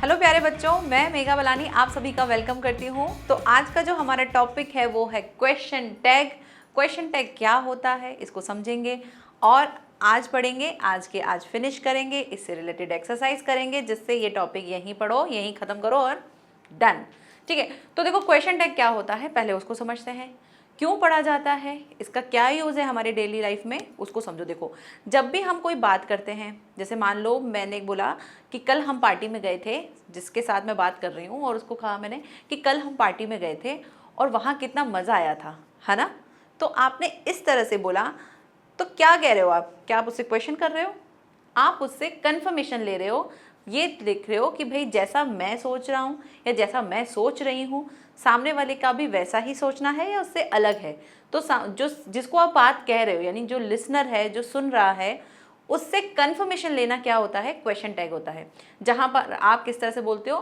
Hello प्यारे बच्चों, मैं मेघा बलानी आप सभी का वेलकम करती हूँ। तो आज का जो हमारा टॉपिक है वो है क्वेश्चन टैग। क्वेश्चन टैग क्या होता है इसको समझेंगे और आज पढ़ेंगे, आज फिनिश करेंगे, इससे रिलेटेड एक्सरसाइज करेंगे जिससे ये टॉपिक यहीं पढ़ो, यहीं ख़त्म करो और डन। ठीक है, तो देखो क्वेश्चन टैग क्या होता है पहले उसको समझते हैं। क्यों पढ़ा जाता है, इसका क्या यूज़ है हमारे डेली लाइफ में, उसको समझो। देखो, जब भी हम कोई बात करते हैं, जैसे मान लो मैंने बोला कि कल हम पार्टी में गए थे, जिसके साथ मैं बात कर रही हूँ, और उसको कहा मैंने कि कल हम पार्टी में गए थे और वहाँ कितना मज़ा आया था, है ना। तो आपने इस तरह से बोला, तो क्या कह रहे हो आप? क्या आप उससे क्वेश्चन कर रहे हो? आप उससे कन्फर्मेशन ले रहे हो, ये लिख रहे हो कि भाई जैसा मैं सोच रहा हूँ या जैसा मैं सोच रही हूँ, सामने वाले का भी वैसा ही सोचना है या उससे अलग है। तो जो जिसको आप बात कह रहे हो, यानी जो लिसनर है, जो सुन रहा है, उससे कन्फर्मेशन लेना क्या होता है? क्वेश्चन टैग होता है। जहाँ पर आप किस तरह से बोलते हो,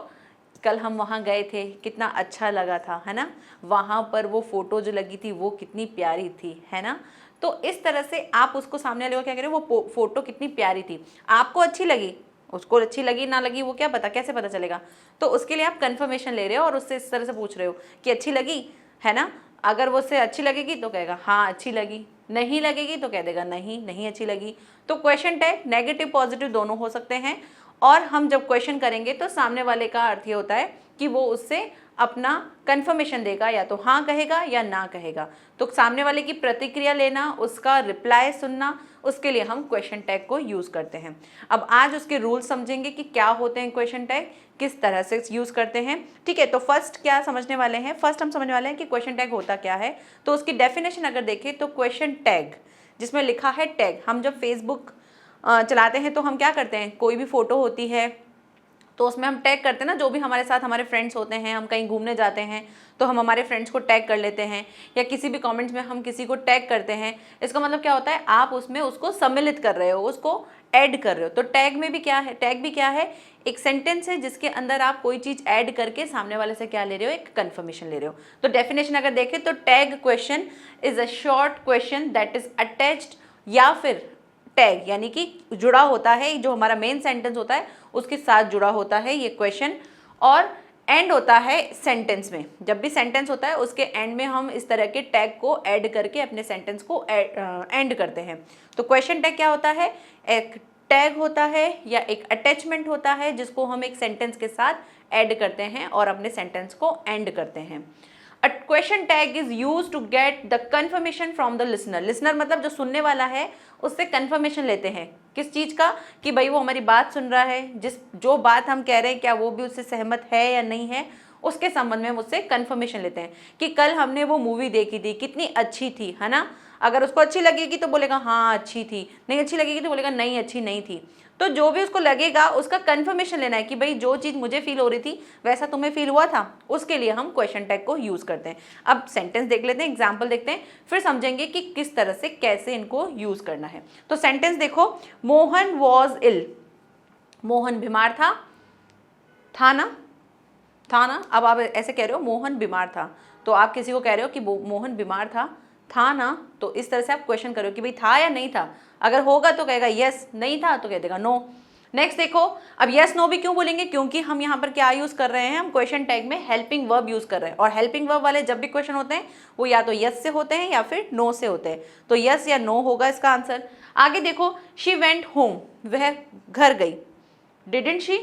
कल हम वहाँ गए थे, कितना अच्छा लगा था, है ना। वहाँ पर वो फ़ोटो जो लगी थी वो कितनी प्यारी थी, है ना। तो इस तरह से आप उसको सामने वाले को क्या करें, वो फ़ोटो कितनी प्यारी थी, आपको अच्छी लगी, उसको अच्छी लगी ना लगी वो क्या पता, कैसे पता चलेगा। तो उसके लिए आप कन्फर्मेशन ले रहे हो और उससे इस तरह से पूछ रहे हो कि अच्छी लगी, है ना। अगर वो उससे अच्छी लगेगी तो कहेगा हाँ अच्छी लगी, नहीं लगेगी तो कह देगा नहीं, नहीं अच्छी लगी। तो क्वेश्चन टैग नेगेटिव पॉजिटिव दोनों हो सकते हैं। और हम जब क्वेश्चन करेंगे तो सामने वाले का अर्थ ये होता है कि वो उससे अपना कंफर्मेशन देगा, या तो हाँ कहेगा या ना कहेगा। तो सामने वाले की प्रतिक्रिया लेना, उसका रिप्लाई सुनना, उसके लिए हम क्वेश्चन टैग को यूज़ करते हैं। अब आज उसके रूल्स समझेंगे कि क्या होते हैं क्वेश्चन टैग, किस तरह से यूज़ करते हैं। ठीक है, तो फर्स्ट क्या समझने वाले हैं? फर्स्ट हम समझने वाले हैं कि क्वेश्चन टैग होता क्या है। तो उसकी डेफिनेशन अगर देखें तो क्वेश्चन टैग, जिसमें लिखा है टैग, हम जब फेसबुक चलाते हैं तो हम क्या करते हैं, कोई भी फ़ोटो होती है तो उसमें हम टैग करते हैं ना, जो भी हमारे साथ हमारे फ्रेंड्स होते हैं, हम कहीं घूमने जाते हैं तो हम हमारे फ्रेंड्स को टैग कर लेते हैं, या किसी भी कमेंट्स में हम किसी को टैग करते हैं। इसका मतलब क्या होता है, आप उसमें उसको सम्मिलित कर रहे हो, उसको ऐड कर रहे हो। तो टैग में भी क्या है, टैग भी क्या है, एक सेंटेंस है जिसके अंदर आप कोई चीज़ ऐड करके सामने वाले से क्या ले रहे हो, एक कन्फर्मेशन ले रहे हो। तो डेफिनेशन अगर देखें तो tag question is a short question that is attached, या फिर टैग यानी कि जुड़ा होता है, जो हमारा मेन सेंटेंस होता है उसके साथ जुड़ा होता है ये क्वेश्चन, और एंड होता है सेंटेंस में। जब भी सेंटेंस होता है उसके एंड में हम इस तरह के टैग को ऐड करके अपने सेंटेंस को एंड करते हैं। तो क्वेश्चन टैग क्या होता है, एक टैग होता है या एक अटैचमेंट होता है जिसको हम एक सेंटेंस के साथ ऐड करते हैं और अपने सेंटेंस को एंड करते हैं। A question tag is used to get the confirmation from the listener. Listener मतलब जो सुनने वाला है, उससे कन्फर्मेशन लेते हैं किस चीज़ का, कि भाई वो हमारी बात सुन रहा है, जो बात हम कह रहे हैं क्या वो भी उससे सहमत है या नहीं है, उसके संबंध में हम उससे कन्फर्मेशन लेते हैं कि कल हमने वो मूवी देखी थी, कितनी अच्छी थी, है ना। अगर उसको अच्छी लगेगी तो बोलेगा हाँ अच्छी थी, नहीं अच्छी लगेगी तो बोलेगा नहीं अच्छी नहीं थी। तो जो भी उसको लगेगा उसका कन्फर्मेशन लेना है कि भाई जो चीज़ मुझे फील हो रही थी वैसा तुम्हें फील हुआ था, उसके लिए हम क्वेश्चन टैग को यूज़ करते हैं। अब सेंटेंस देख लेते हैं, एग्जाम्पल देखते हैं, फिर समझेंगे कि किस तरह से कैसे इनको यूज़ करना है। तो सेंटेंस देखो, मोहन वॉज इल, मोहन बीमार था ना, था ना। अब आप ऐसे कह रहे हो मोहन बीमार था, तो आप किसी को कह रहे हो कि मोहन बीमार था ना, तो इस तरह से आप क्वेश्चन करो कि भाई था या नहीं था। अगर होगा तो कहेगा यस, नहीं था तो कह देगा नो। नेक्स्ट देखो, अब यस नो भी क्यों बोलेंगे, क्योंकि हम यहाँ पर क्या यूज़ कर रहे हैं, हम क्वेश्चन टैग में हेल्पिंग वर्ब यूज़ कर रहे हैं, और हेल्पिंग वर्ब वाले जब भी क्वेश्चन होते हैं वो या तो यस से होते हैं या फिर नो से होते हैं। तो यस या नो होगा इसका आंसर। आगे देखो, शी वेंट होम, वह घर गई, डिडंट शी,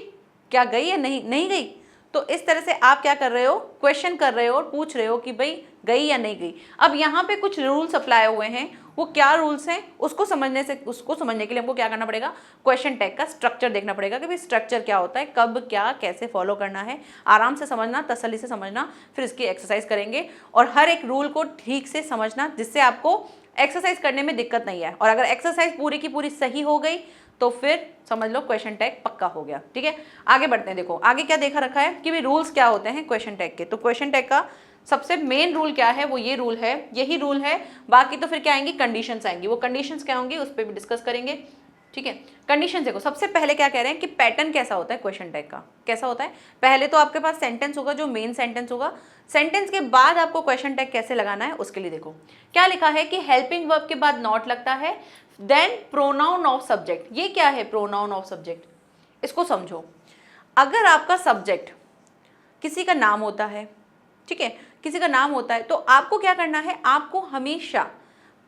क्या गई या नहीं गई। तो इस तरह से आप क्या कर रहे हो, क्वेश्चन कर रहे हो और पूछ रहे हो कि भाई गई या नहीं गई। अब यहाँ पे कुछ रूल्स अप्लाई हुए हैं, वो क्या रूल्स हैं उसको समझने के लिए हमको क्या करना पड़ेगा, क्वेश्चन टैग का स्ट्रक्चर देखना पड़ेगा कि भाई स्ट्रक्चर क्या होता है, कब क्या कैसे फॉलो करना है। आराम से समझना, तसल्ली से समझना, फिर इसकी एक्सरसाइज करेंगे और हर एक रूल को ठीक से समझना जिससे आपको एक्सरसाइज करने में दिक्कत नहीं है। और अगर एक्सरसाइज पूरी की पूरी सही हो गई तो फिर समझ लो क्वेश्चन टैग पक्का हो गया। ठीक है, आगे बढ़ते हैं। देखो आगे क्या देखा रखा है कि भाई रूल्स क्या होते हैं क्वेश्चन टैग के। तो क्वेश्चन टैग का सबसे मेन रूल क्या है, वो ये रूल है, यही रूल है। बाकी तो फिर क्या आएंगी, कंडीशंस आएंगी। वो कंडीशंस क्या होंगी उस पर भी डिस्कस करेंगे। ठीक है, कंडीशन देखो, सबसे पहले क्या कह रहे हैं कि पैटर्न कैसा होता है क्वेश्चन टैग का, कैसा होता है। पहले तो आपके पास सेंटेंस होगा, जो मेन सेंटेंस होगा, सेंटेंस के बाद आपको क्वेश्चन टैग कैसे लगाना है उसके लिए देखो क्या लिखा है कि हेल्पिंग वर्ब के बाद नॉट लगता है, देन प्रोनाउन ऑफ सब्जेक्ट। ये क्या है प्रोनाउन ऑफ सब्जेक्ट, इसको समझो। अगर आपका सब्जेक्ट किसी का नाम होता है, ठीक है, किसी का नाम होता है, तो आपको क्या करना है, आपको हमेशा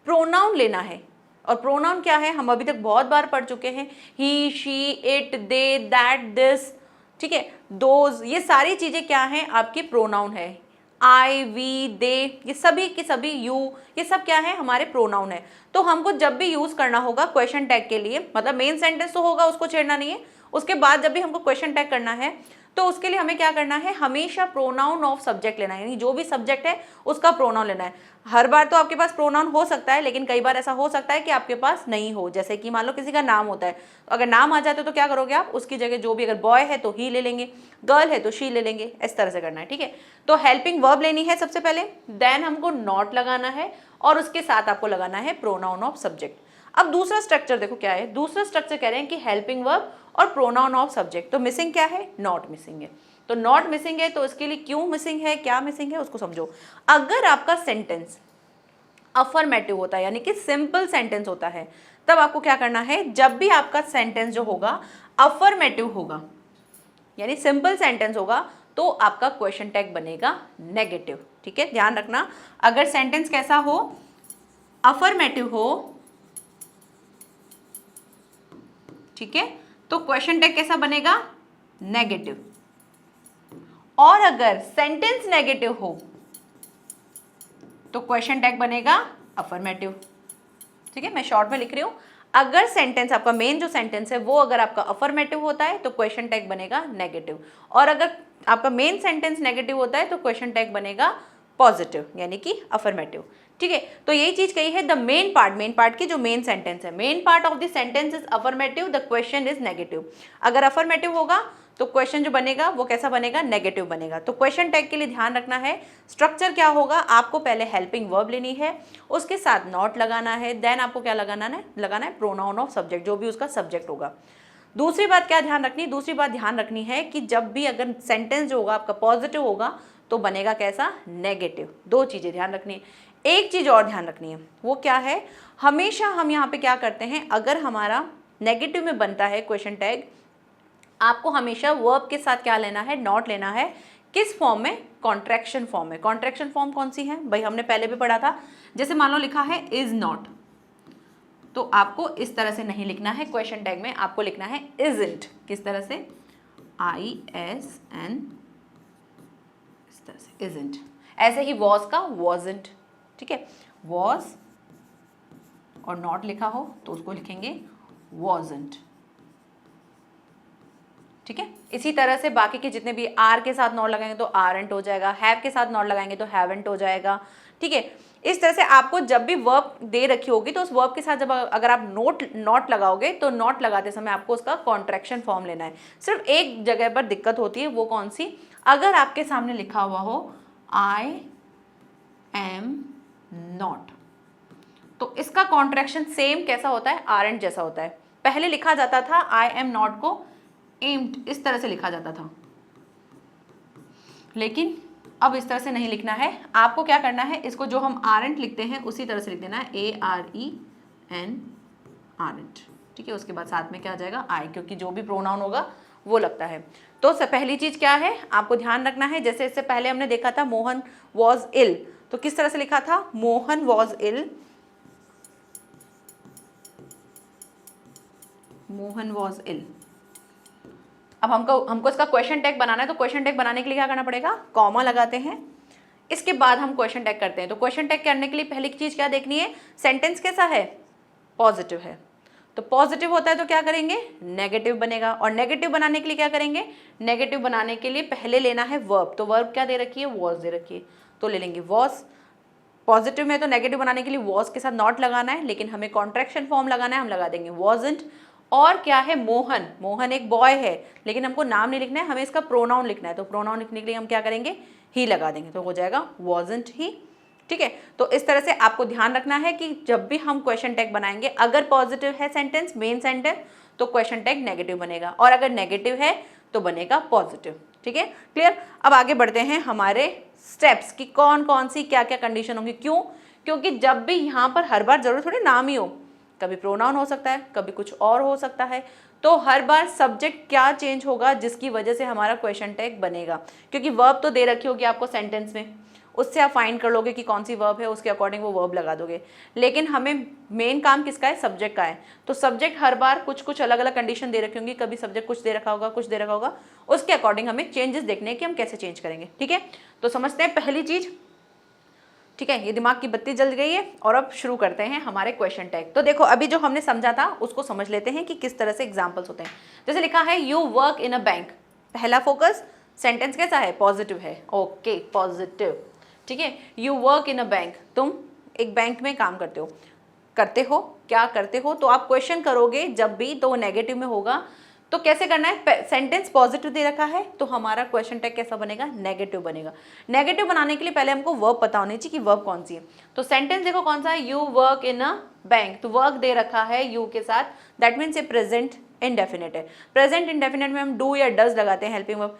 प्रोनाउन लेना है। और प्रोनाउन क्या है, हम अभी तक बहुत बार पढ़ चुके हैं, he, she, it, they, that, this, ठीक है, दोज, ये सारी चीजें क्या हैं, आपके प्रोनाउन है। आई, वी, दे, ये सभी के सभी, यू, ये सब क्या है, हमारे प्रोनाउन है। तो हमको जब भी यूज करना होगा क्वेश्चन टैग के लिए, मतलब मेन सेंटेंस तो होगा, उसको छेड़ना नहीं है, उसके बाद जब भी हमको क्वेश्चन टैग करना है तो उसके लिए हमें क्या करना है, हमेशा प्रोनाउन ऑफ सब्जेक्ट लेना है, यानी जो भी सब्जेक्ट है उसका प्रोनाउन लेना है। हर बार तो आपके पास प्रोनाउन हो सकता है, लेकिन कई बार ऐसा हो सकता है कि आपके पास नहीं हो। जैसे कि मान लो किसी का नाम होता है, तो अगर नाम आ जाता है तो क्या करोगे आप, उसकी जगह जो भी, अगर बॉय है तो ही ले लेंगे, गर्ल है तो शी ले लेंगे, इस तरह से करना है, ठीक है। तो हेल्पिंग वर्ब लेनी है सबसे पहले, देन हमको नॉट लगाना है और उसके साथ आपको लगाना है प्रोनाउन ऑफ सब्जेक्ट। अब दूसरा स्ट्रक्चर देखो क्या है, दूसरा स्ट्रक्चर कह रहे हैं कि हेल्पिंग वर्ब और प्रोनाउन ऑफ सब्जेक्ट। तो मिसिंग क्या है, नॉट मिसिंग है। तो नॉट मिसिंग है तो इसके लिए क्यों मिसिंग है, क्या मिसिंग है, उसको समझो। अगर आपका सेंटेंस अफर्मेटिव होता है, यानी कि सिंपल सेंटेंस होता है, तब आपको क्या करना है, जब भी आपका सेंटेंस जो होगा अफर्मेटिव होगा, यानी सिंपल सेंटेंस होगा, तो आपका क्वेश्चन टैग बनेगा नेगेटिव, ठीक है, ध्यान रखना। अगर सेंटेंस कैसा हो, अफर्मेटिव हो, ठीक है, तो क्वेश्चन टैग कैसा बनेगा, नेगेटिव। और अगर सेंटेंस नेगेटिव हो तो क्वेश्चन टैग बनेगा अफर्मेटिव, ठीक है। मैं शॉर्ट में लिख रही हूं, अगर सेंटेंस आपका मेन जो सेंटेंस है वो अगर आपका अफर्मेटिव होता है तो क्वेश्चन टैग बनेगा नेगेटिव, और अगर आपका मेन सेंटेंस नेगेटिव होता है तो क्वेश्चन टैग बनेगा पॉजिटिव, यानी कि अफर्मेटिव, ठीक है। तो यही चीज कही है, द मेन पार्ट की जो मेन सेंटेंस है, main part of the sentence is affirmative, the question is negative. अगर अफर्मेटिव होगा तो क्वेश्चन जो बनेगा वो कैसा बनेगा, नेगेटिव बनेगा। तो क्वेश्चन टैग के लिए ध्यान रखना है, स्ट्रक्चर क्या होगा, आपको पहले हेल्पिंग वर्ब लेनी है, उसके साथ नॉट लगाना है, देन आपको क्या लगाना है प्रोनाउन ऑफ सब्जेक्ट, जो भी उसका सब्जेक्ट होगा। दूसरी बात क्या ध्यान रखनी, दूसरी बात ध्यान रखनी है कि जब भी अगर सेंटेंस जो होगा आपका पॉजिटिव होगा तो बनेगा कैसा, नेगेटिव। दो चीजें ध्यान रखनी है। एक चीज और ध्यान रखनी है, वो क्या है, हमेशा हम यहाँ पे क्या करते हैं, अगर हमारा नेगेटिव में बनता है क्वेश्चन टैग, आपको हमेशा वर्ब के साथ क्या लेना है, नॉट लेना है। किस फॉर्म में, कॉन्ट्रैक्शन फॉर्म में। कॉन्ट्रैक्शन फॉर्म कौन सी है भाई, हमने पहले भी पढ़ा था। जैसे मान लो लिखा है इज नॉट, तो आपको इस तरह से नहीं लिखना है, क्वेश्चन टैग में आपको लिखना है इजंट। किस तरह से, ISN, इस तरह से इजंट। ऐसे ही वॉज का वॉजंट, ठीक है, वॉज और नॉट लिखा हो तो उसको लिखेंगे वॉजंट, ठीक है। इसी तरह से बाकी के जितने भी आर के साथ नॉट लगाएंगे तो आरंट हो जाएगा, हैव के साथ नॉट लगाएंगे तो हैवंट हो जाएगा, ठीक है। इस तरह से आपको जब भी वर्ब दे रखी होगी तो उस वर्ब के साथ जब अगर आप नॉट लगाओगे तो नॉट लगाते समय आपको उसका कॉन्ट्रैक्शन फॉर्म लेना है। सिर्फ एक जगह पर दिक्कत होती है, वो कौन सी, अगर आपके सामने लिखा हुआ हो आई एम नॉट, तो इसका कॉन्ट्रैक्शन सेम कैसा होता है, आरंट जैसा होता है। पहले लिखा जाता था आई एम नॉट को एम्ड, इस तरह से लिखा जाता था, लेकिन अब इस तरह से नहीं लिखना है। आपको क्या करना है, इसको जो हम आरंट लिखते हैं उसी तरह से लिख देना है, AREN, आरंट, ठीक है। उसके बाद साथ में क्या आ जाएगा, आई, क्योंकि जो भी प्रोनाउन होगा वो लगता है। तो पहली चीज क्या है, आपको ध्यान रखना है, जैसे इससे पहले हमने देखा था मोहन वॉज इल, तो किस तरह से लिखा था, Mohan was ill, Mohan was ill. अब हमको इसका क्वेश्चन टैग बनाना है, तो क्वेश्चन टैग बनाने के लिए क्या करना पड़ेगा, कॉमा लगाते हैं, इसके बाद हम क्वेश्चन टैग करते हैं। तो क्वेश्चन टैग करने के लिए पहली चीज क्या देखनी है, सेंटेंस कैसा है, पॉजिटिव है, तो पॉजिटिव होता है तो क्या करेंगे, नेगेटिव बनेगा। और नेगेटिव बनाने के लिए क्या करेंगे, नेगेटिव बनाने के लिए पहले लेना है वर्ब, तो वर्ब क्या दे रखी है, वॉज दे रखी है, तो ले लेंगे वॉज। पॉजिटिव में तो नेगेटिव बनाने के लिए वॉज के साथ नॉट लगाना है, लेकिन हमें कॉन्ट्रैक्शन फॉर्म लगाना है, हम लगा देंगे वॉजंट। और क्या है, मोहन, मोहन एक बॉय है, लेकिन हमको नाम नहीं लिखना है, हमें इसका प्रोनाउन लिखना है, तो प्रोनाउन लिखने के लिए हम क्या करेंगे, ही लगा देंगे, तो हो जाएगा वॉजंट ही, ठीक है। तो इस तरह से आपको ध्यान रखना है कि जब भी हम क्वेश्चन टैग बनाएंगे, अगर पॉजिटिव है सेंटेंस, मेन सेंटेंस, तो क्वेश्चन टैग नेगेटिव बनेगा, और अगर नेगेटिव है तो बनेगा पॉजिटिव, ठीक है, क्लियर। अब आगे बढ़ते हैं हमारे स्टेप्स की कौन कौन सी क्या क्या कंडीशन होंगी। क्यों, क्योंकि जब भी यहाँ पर हर बार जरूर थोड़ी नाम ही हो, कभी प्रोनाउन हो सकता है, कभी कुछ और हो सकता है। तो हर बार सब्जेक्ट क्या चेंज होगा जिसकी वजह से हमारा क्वेश्चन टैग बनेगा, क्योंकि वर्ब तो दे रखी होगी आपको सेंटेंस में, उससे आप फाइंड कर लोगे कि कौन सी वर्ब है, उसके अकॉर्डिंग वो वर्ब लगा दोगे। लेकिन हमें मेन काम किसका है, सब्जेक्ट का है। तो सब्जेक्ट हर बार कुछ कुछ अलग अलग कंडीशन दे रखी होंगी, कभी सब्जेक्ट कुछ दे रखा होगा, कुछ दे रखा होगा, उसके अकॉर्डिंग हमें चेंजेस देखने हैं कि हम कैसे चेंज करेंगे। ठीक है, तो समझते हैं पहली चीज। ठीक है, ये दिमाग की बत्ती जल गई है और अब शुरू करते हैं हमारे क्वेश्चन टैग। तो देखो अभी जो हमने समझा था उसको समझ लेते हैं कि किस तरह से एग्जांपल्स होते हैं। जैसे लिखा है you work in a bank, पहला फोकस, सेंटेंस कैसा है, पॉजिटिव है। Okay, positive. ठीक है, you work in a bank, तुम एक बैंक में काम करते हो। करते हो, क्या करते हो, तो आप क्वेश्चन करोगे जब भी तो वो नेगेटिव में होगा। तो कैसे करना है, सेंटेंस पॉजिटिव दे रखा है तो हमारा क्वेश्चन टैग कैसा बनेगा, नेगेटिव बनेगा। नेगेटिव बनाने के लिए पहले हमको वर्ब पता होनी चाहिए कि वर्ब कौन सी है। तो सेंटेंस देखो कौन सा है, you work in a bank, तो वर्क दे रखा है यू के साथ, दैट मीन्स ये प्रेजेंट इंडेफिनिट है। प्रेजेंट इंडेफिनिट में हम डू या डज लगाते हैं हेल्पिंग वर्ब।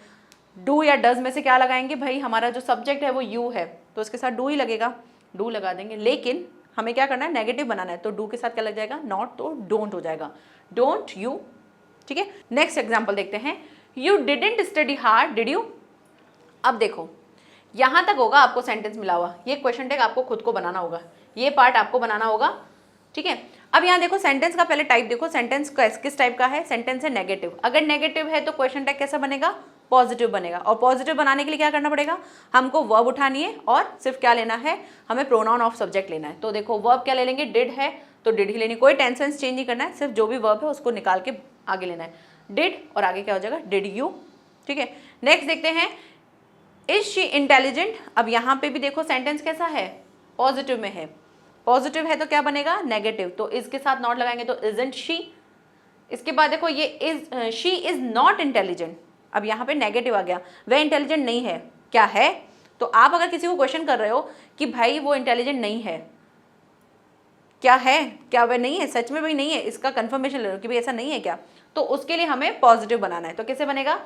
डू या डज में से क्या लगाएंगे भाई, हमारा जो सब्जेक्ट है वो यू है तो उसके साथ डू ही लगेगा, डू लगा देंगे। लेकिन हमें क्या करना है, नेगेटिव बनाना है, तो डू के साथ क्या लग जाएगा, नॉट, तो डोंट हो जाएगा, डोंट यू। ठीक है, नेक्स्ट एग्जांपल देखते हैं, you didn't study hard did you. अब देखो यहां तक होगा आपको सेंटेंस मिला हुआ, ये क्वेश्चन टैग आपको खुद को बनाना होगा, ये पार्ट आपको बनाना होगा। ठीक है, अब यहाँ देखो सेंटेंस का पहले टाइप देखो, सेंटेंस किस टाइप का है, सेंटेंस है नेगेटिव। अगर नेगेटिव है तो क्वेश्चन टैग कैसा बनेगा, पॉजिटिव बनेगा। और पॉजिटिव बनाने के लिए क्या करना पड़ेगा, हमको वर्ब उठानी है और सिर्फ क्या लेना है, हमें प्रोनाउन ऑफ सब्जेक्ट लेना है। तो देखो वर्ब क्या ले लेंगे, डिड है तो डिड ही लेनी, कोई टेंस वेंस चेंज नहीं करना है, सिर्फ जो भी वर्ब है उसको निकाल के आगे लेना है, डिड और आगे क्या हो जाएगा, डिड यू। ठीक है, नेक्स्ट देखते हैं, इज शी इंटेलिजेंट। अब यहाँ पे भी देखो सेंटेंस कैसा है, पॉजिटिव में है, पॉजिटिव है तो क्या बनेगा, नेगेटिव, तो इज के साथ नॉट लगाएंगे तो इजंट शी। इसके बाद देखो ये is, she is not intelligent, अब यहाँ पे नेगेटिव आ गया, वह इंटेलिजेंट नहीं है, क्या है। तो आप अगर किसी को क्वेश्चन कर रहे हो कि भाई वो इंटेलिजेंट नहीं है, क्या है, क्या वह नहीं है, सच में भाई नहीं है, इसका कंफर्मेशन ले लो कि भाई ऐसा नहीं है क्या, तो उसके लिए हमें पॉजिटिव बनाना है। तो कैसे बनेगा,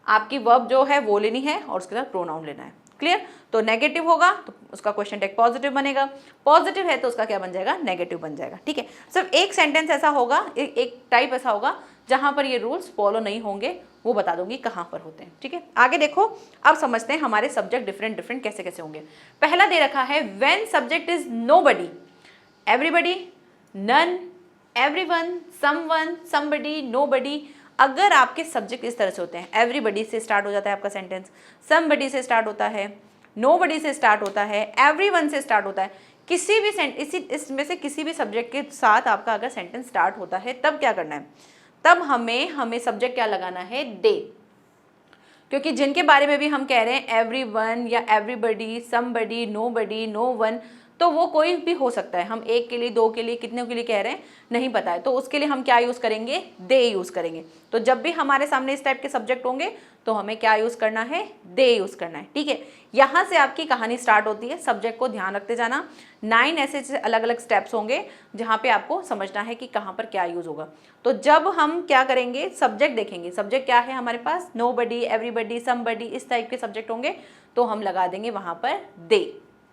आपकी वर्ब जो है वो लेनी है और उसके साथ प्रोनाउन लेना है। क्लियर, तो नेगेटिव होगा तो उसका क्वेश्चन टैग पॉजिटिव बनेगा, पॉजिटिव है तो उसका क्या बन जाएगा, नेगेटिव बन जाएगा। ठीक है, सिर्फ एक सेंटेंस ऐसा होगा, एक टाइप ऐसा होगा जहां पर ये रूल्स फॉलो नहीं होंगे, वो बता दूंगी कहाँ पर होते हैं। ठीक है, आगे देखो, अब समझते हैं हमारे सब्जेक्ट डिफरेंट डिफरेंट कैसे कैसे होंगे। पहला दे रखा है, when subject is nobody, everybody, none, everyone, someone, somebody, nobody. अगर आपके सब्जेक्ट इस तरह से होते हैं, एवरीबडी से स्टार्ट हो जाता है आपका सेंटेंस, समबडी से स्टार्ट होता है, नोबडी से स्टार्ट होता है, एवरीवन से स्टार्ट होता है, किसी भी इसमें से किसी भी सब्जेक्ट के साथ आपका अगर सेंटेंस स्टार्ट होता है, तब क्या करना है, तब हमें सब्जेक्ट क्या लगाना है, दे। क्योंकि जिनके बारे में भी हम कह रहे हैं एवरीवन या everybody, somebody, nobody, no one, तो वो कोई भी हो सकता है, हम एक के लिए, दो के लिए, कितने के लिए कह रहे हैं नहीं पता है, तो उसके लिए हम क्या यूज़ करेंगे, दे यूज़ करेंगे। तो जब भी हमारे सामने इस टाइप के सब्जेक्ट होंगे तो हमें क्या यूज़ करना है, दे यूज़ करना है। ठीक है, यहाँ से आपकी कहानी स्टार्ट होती है, सब्जेक्ट को ध्यान रखते जाना। 9 ऐसे अलग अलग स्टेप्स होंगे जहाँ पे आपको समझना है कि कहाँ पर क्या यूज़ होगा। तो जब हम क्या करेंगे, सब्जेक्ट देखेंगे, सब्जेक्ट क्या है हमारे पास, नोबडी, एवरीबडी, समबडी, इस टाइप के सब्जेक्ट होंगे तो हम लगा देंगे वहाँ पर दे।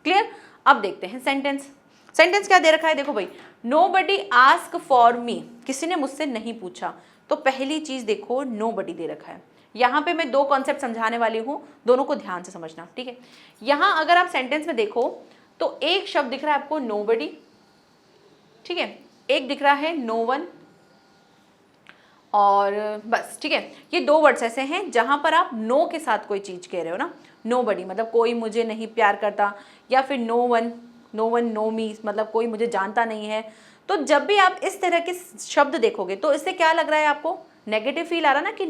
क्लियर, अब देखते हैं सेंटेंस। सेंटेंस क्या दे रखा है, देखो भाई, नोबडी आस्क फॉर मी, किसी ने मुझसे नहीं पूछा, तो पहली चीज देखो नोबडी दे रखा है। यहाँ पे मैं 2 कॉन्सेप्ट समझाने वाली हूँ, दोनों को ध्यान से समझना। ठीक है, यहाँ अगर आप सेंटेंस में देखो तो एक शब्द दिख रहा है आपको नोबडी, ठीक है, एक दिख रहा है नो वन, और बस। ठीक है, ये 2 वर्ड्स ऐसे हैं जहां पर आप नो के साथ कोई चीज कह रहे हो ना, नोबडी मतलब कोई मुझे नहीं प्यार करता, या फिर नो वन नो मी मतलब कोई मुझे जानता नहीं है। तो जब भी आप इस तरह के शब्द देखोगे तो इससे क्या लग रहा है आपको, नेगेटिव फील आ रहा है ना कि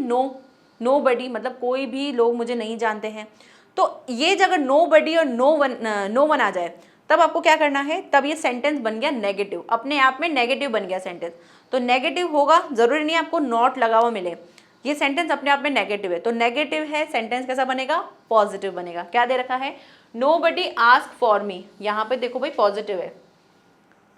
नोबडी मतलब कोई भी लोग मुझे नहीं जानते हैं। तो ये जगह नोबडी और नो वन आ जाए तब आपको क्या करना है, तब ये सेंटेंस बन गया नेगेटिव, अपने आप में नेगेटिव बन गया सेंटेंस। तो नेगेटिव होगा, जरूरी नहीं आपको नॉट लगा हुआ मिले, ये सेंटेंस अपने आप में नेगेटिव है। तो नेगेटिव है, सेंटेंस कैसा बनेगा, पॉजिटिव बनेगा। क्या दे रखा है, नोबडी आस्क फॉर मी, यहाँ पे देखो भाई पॉजिटिव है,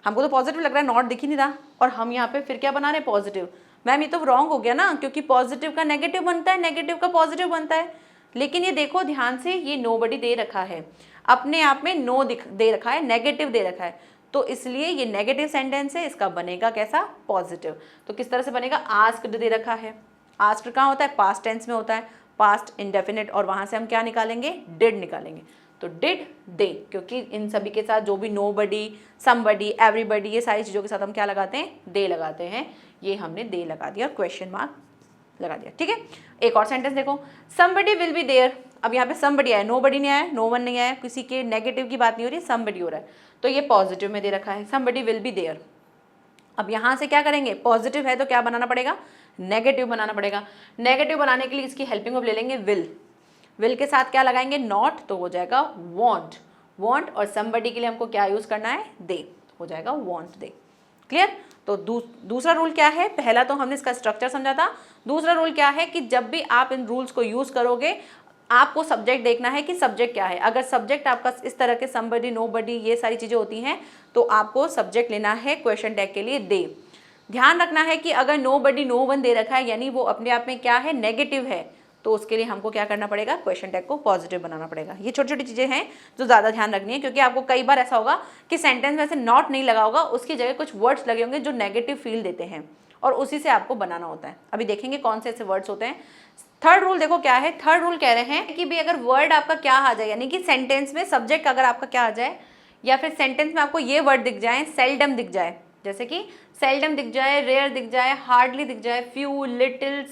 हमको तो पॉजिटिव लग रहा है, नॉट दिख ही नहीं रहा, और हम यहाँ पे फिर क्या बना रहे हैं, पॉजिटिव। मैम ये तो रॉन्ग हो गया ना, क्योंकि पॉजिटिव का नेगेटिव बनता है, नेगेटिव का पॉजिटिव बनता है। लेकिन ये देखो ध्यान से, ये नोबडी दे रखा है, अपने आप में नो दे रखा है, नेगेटिव दे रखा है, तो इसलिए ये नेगेटिव सेंटेंस है, इसका बनेगा कैसा, पॉजिटिव। तो किस तरह से बनेगा, आस्क्ड दे रखा है, आस्क्ड कहाँ होता है, पास्ट टेंस में होता है, पास्ट इंडेफिनिट, और वहाँ से हम क्या निकालेंगे, डिड निकालेंगे। तो डिड, दे, क्योंकि इन सभी के साथ जो भी नोबडी, समबडी, एवरीबडी, ये सारी चीज़ों के साथ हम क्या लगाते हैं, दे लगाते हैं। ये हमने दे लगा दिया, क्वेश्चन मार्क लगा दिया, ठीक है। एक और सेंटेंस देखो, समबडी विल बी देयर। अब यहाँ पे समबडी आया, नोबडी नहीं आया, नो वन नहीं आया, किसी के नेगेटिव की बात नहीं हो रही, समबडी हो रहा है, तो ये पॉजिटिव में दे रखा है, समबडी विल बी देयर। अब यहाँ से क्या करेंगे, पॉजिटिव है तो क्या बनाना पड़ेगा, नेगेटिव बनाना पड़ेगा। नेगेटिव बनाने के लिए इसकी हेल्पिंग वर्ब ले लेंगे विल, विल के साथ क्या लगाएंगे, नॉट, तो हो जाएगा वॉन्ट, वॉन्ट, और समबडी के लिए हमको क्या यूज करना है, दे, हो जाएगा वॉन्ट दे। क्लियर। तो दूसरा रूल क्या है, पहला तो हमने इसका स्ट्रक्चर समझा था, दूसरा रूल क्या है कि जब भी आप इन रूल्स को यूज करोगे आपको सब्जेक्ट देखना है कि सब्जेक्ट क्या है। अगर सब्जेक्ट आपका इस तरह के समबडी, नोबडी, ये सारी चीजें होती हैं तो आपको सब्जेक्ट लेना है क्वेश्चन टैग के लिए दे। ध्यान रखना है कि अगर नोबडी, नो वन दे रखा है यानी वो अपने आप में क्या है, नेगेटिव है, तो उसके लिए हमको क्या करना पड़ेगा, क्वेश्चन टैग को पॉजिटिव बनाना पड़ेगा। ये छोटी छोटी चीजें हैं जो ज्यादा ध्यान रखनी है, क्योंकि आपको कई बार ऐसा होगा कि सेंटेंस में से नॉट नहीं लगा होगा, उसकी जगह कुछ वर्ड्स लगे होंगे जो नेगेटिव फील देते हैं और उसी से आपको बनाना होता है। अभी देखेंगे कौन से ऐसे वर्ड्स होते हैं। थर्ड रूल देखो क्या है, थर्ड रूल कह रहे हैं कि भाई अगर वर्ड आपका क्या आ जाए, यानी कि सेंटेंस में सब्जेक्ट अगर आपका क्या आ जाए, या फिर सेंटेंस में आपको ये वर्ड दिख जाए, सेल्डम दिख जाए, जैसे कि सेल्डम दिख जाए, रेयर दिख जाए, हार्डली दिख जाए, few, little,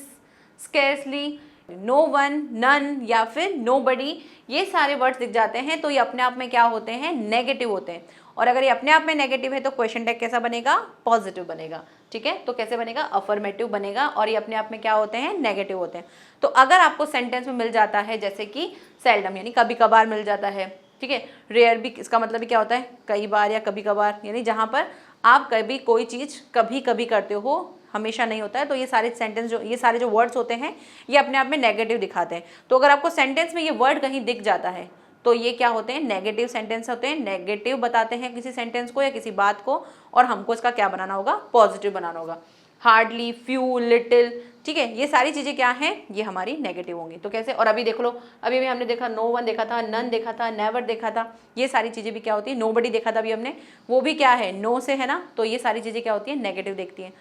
scarcely, no one, none, या फिर नोबडी, ये सारे वर्ड्स दिख जाते हैं तो ये अपने आप में क्या होते हैं, नेगेटिव होते हैं। और अगर ये अपने आप में नेगेटिव है तो क्वेश्चन टैग कैसा बनेगा, पॉजिटिव बनेगा, ठीक है। तो कैसे बनेगा, अफर्मेटिव बनेगा, और ये अपने आप में क्या होते हैं, नेगेटिव होते हैं। तो अगर आपको सेंटेंस में मिल जाता है जैसे कि सेल्डम यानी कभी कभार मिल जाता है, ठीक है, रेयर भी इसका मतलब भी क्या होता है, कई बार या कभी कभार, यानी जहाँ पर आप कभी कोई चीज़ कभी कभी करते हो, हमेशा नहीं होता है, तो ये सारे सेंटेंस जो ये सारे जो वर्ड्स होते हैं ये अपने आप में नेगेटिव दिखाते हैं। तो अगर आपको सेंटेंस में ये वर्ड कहीं दिख जाता है तो ये क्या होते हैं, नेगेटिव सेंटेंस होते हैं, नेगेटिव बताते हैं किसी सेंटेंस को या किसी बात को, और हमको इसका क्या बनाना होगा, पॉजिटिव बनाना होगा। हार्डली, फ्यू, लिटिल, ठीक है, ये सारी चीज़ें क्या हैं, ये हमारी नेगेटिव होंगी। तो कैसे, और अभी देख लो, अभी भी हमने देखा नो वन देखा था, नन देखा था, नेवर देखा था, ये सारी चीज़ें भी क्या होती है, नोबडी देखा था अभी हमने, वो भी क्या है, नो से है ना, तो ये सारी चीज़ें क्या होती हैं, नेगेटिव देखती हैं।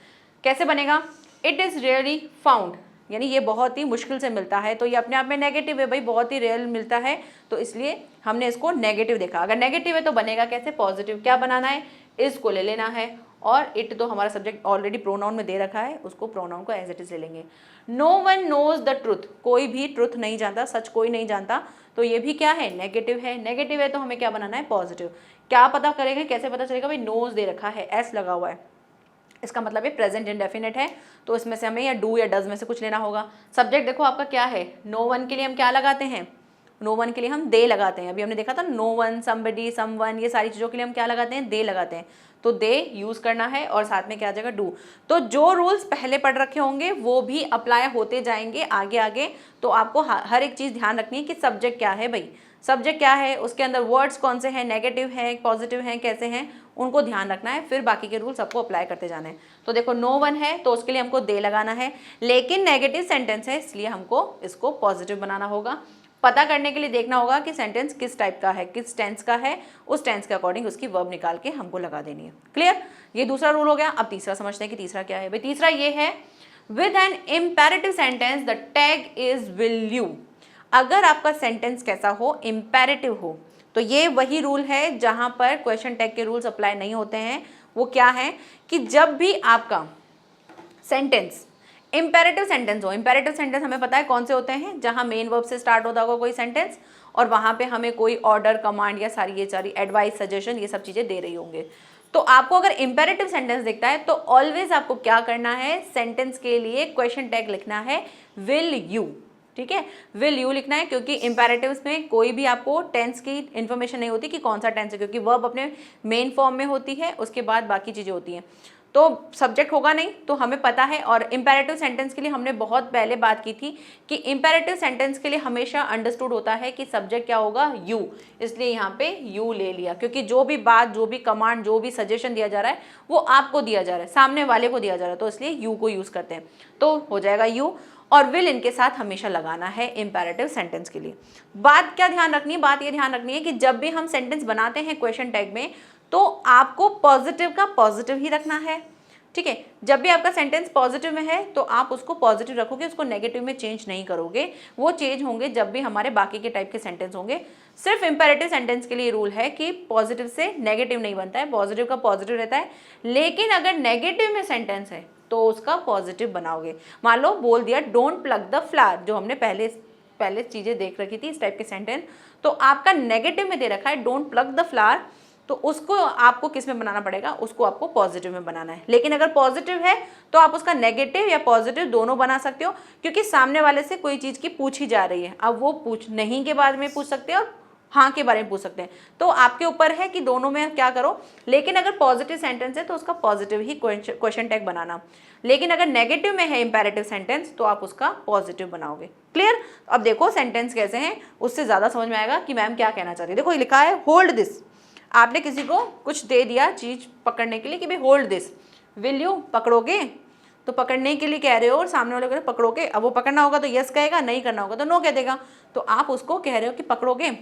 कैसे बनेगा, इट इज़ रेयरली फाउंड, यानी ये बहुत ही मुश्किल से मिलता है, तो ये अपने आप में नेगेटिव है, भाई बहुत ही रेयर मिलता है, तो इसलिए हमने इसको नेगेटिव देखा। अगर नेगेटिव है तो बनेगा कैसे, पॉजिटिव। क्या बनाना है, इसको ले लेना है, और इट तो हमारा सब्जेक्ट ऑलरेडी प्रोनाउन में दे रखा है, उसको प्रोनाउन को एज इट इज ले लेंगे। No one knows the truth, कोई भी ट्रुथ नहीं जानता, सच कोई नहीं जानता, तो ये भी क्या है, नेगेटिव है। नेगेटिव है तो हमें क्या बनाना है, पॉजिटिव। क्या पता करेंगे, कैसे पता चलेगा, भाई नोज दे रखा है, एस लगा हुआ है, इसका मतलब ये प्रेजेंट इंडेफिनिट है, तो इसमें से हमें या डू या डज में से कुछ लेना होगा। सब्जेक्ट देखो आपका क्या है, नो वन के लिए हम क्या लगाते हैं, नो वन के लिए हम दे लगाते हैं। अभी हमने देखा था नो वन, समबडी, समवन, ये सारी चीज़ों के लिए हम क्या लगाते हैं, दे लगाते हैं, तो दे यूज़ करना है, और साथ में क्या आ जाएगा, डू। तो जो रूल्स पहले पढ़ रखे होंगे वो भी अप्लाई होते जाएंगे आगे आगे, तो आपको हर एक चीज़ ध्यान रखनी है कि सब्जेक्ट क्या है, भाई सब्जेक्ट क्या है, उसके अंदर वर्ड्स कौन से हैं, नेगेटिव हैं, पॉजिटिव हैं, कैसे हैं, उनको ध्यान रखना है, फिर बाकी के रूल्स आपको अप्लाई करते जाना है। तो देखो नो वन है तो उसके लिए हमको दे लगाना है, लेकिन नेगेटिव सेंटेंस है इसलिए हमको इसको पॉजिटिव बनाना होगा। पता करने के लिए देखना होगा कि सेंटेंस किस टाइप का है, किस टेंस का है, उस टेंस के अकॉर्डिंग उसकी वर्ब निकाल के हमको लगा देनी है। क्लियर, ये दूसरा रूल हो गया। अब तीसरा समझते हैं कि तीसरा क्या है। भाई तीसरा ये है, with an imperative sentence the tag is will you. अगर आपका सेंटेंस कैसा हो, इम्पेरेटिव हो, तो ये वही रूल है जहां पर क्वेश्चन टैग के रूल्स अप्लाई नहीं होते हैं। वो क्या है कि जब भी आपका सेंटेंस इम्पेरेटिव सेंटेंस हो, इम्पेरेटिव सेंटेंस हमें पता है कौन से होते हैं, जहां मेन वर्ब से स्टार्ट होता होगा कोई सेंटेंस, और वहां पे हमें कोई ऑर्डर, कमांड या ये सारी एडवाइस, सजेशन, ये सब चीजें दे रही होंगे। तो आपको अगर इम्पेरेटिव सेंटेंस दिखता है तो ऑलवेज आपको क्या करना है, सेंटेंस के लिए क्वेश्चन टैग लिखना है विल यू। ठीक है, विल यू लिखना है, क्योंकि इम्पेरेटिव्स में कोई भी आपको टेंस की इन्फॉर्मेशन नहीं होती कि कौन सा टेंस है, क्योंकि वर्ब अपने मेन फॉर्म में होती है, उसके बाद बाकी चीज़ें होती हैं, तो सब्जेक्ट होगा नहीं, तो हमें पता है। और इम्पेरेटिव सेंटेंस के लिए हमने बहुत पहले बात की थी कि इम्पेरेटिव सेंटेंस के लिए हमेशा अंडरस्टूड होता है कि सब्जेक्ट क्या होगा, यू, इसलिए यहाँ पे यू ले लिया, क्योंकि जो भी बात, जो भी कमांड, जो भी सजेशन दिया जा रहा है वो आपको दिया जा रहा है, सामने वाले को दिया जा रहा है, तो इसलिए यू को यूज़ करते हैं, तो हो जाएगा यू। और विल इनके साथ हमेशा लगाना है इम्पेरेटिव सेंटेंस के लिए। बात क्या ध्यान रखनी है, बात ये ध्यान रखनी है कि जब भी हम सेंटेंस बनाते हैं क्वेश्चन टैग में, तो आपको पॉजिटिव का पॉजिटिव ही रखना है, ठीक है। जब भी आपका सेंटेंस पॉजिटिव में है तो आप उसको पॉजिटिव रखोगे, उसको नेगेटिव में चेंज नहीं करोगे। वो चेंज होंगे जब भी हमारे बाकी के टाइप के सेंटेंस होंगे। सिर्फ इंपेरेटिव सेंटेंस के लिए रूल है कि पॉजिटिव से नेगेटिव नहीं बनता है, पॉजिटिव का पॉजिटिव रहता है। लेकिन अगर नेगेटिव में सेंटेंस है तो उसका पॉजिटिव बनाओगे। मान लो बोल दिया डोंट प्लग द फ्लावर, जो हमने पहले चीजें देख रखी थी इस टाइप के सेंटेंस, तो आपका नेगेटिव में दे रखा है डोंट प्लग द फ्लावर, तो उसको आपको किस में बनाना पड़ेगा, उसको आपको पॉजिटिव में बनाना है। लेकिन अगर पॉजिटिव है तो आप उसका नेगेटिव या पॉजिटिव दोनों बना सकते हो, क्योंकि सामने वाले से कोई चीज़ की पूछी जा रही है। अब वो पूछ नहीं के बारे में पूछ सकते हैं और हाँ के बारे में पूछ सकते हैं, तो आपके ऊपर है कि दोनों में क्या करो। लेकिन अगर पॉजिटिव सेंटेंस है तो उसका पॉजिटिव ही क्वेश्चन टैग बनाना। लेकिन अगर नेगेटिव में है इंपेरेटिव सेंटेंस तो आप उसका पॉजिटिव बनाओगे। क्लियर? अब देखो सेंटेंस कैसे हैं, उससे ज़्यादा समझ में आएगा कि मैम क्या कहना चाहती है। देखो लिखा है होल्ड दिस, आपने किसी को कुछ दे दिया चीज पकड़ने के लिए कि भाई होल्ड दिस, विल यू, पकड़ोगे? तो पकड़ने के लिए कह रहे हो और सामने वाले को पकड़ोगे। अब वो पकड़ना होगा तो यस कहेगा, नहीं करना होगा तो नो कह देगा। तो आप उसको कह रहे हो कि पकड़ोगे।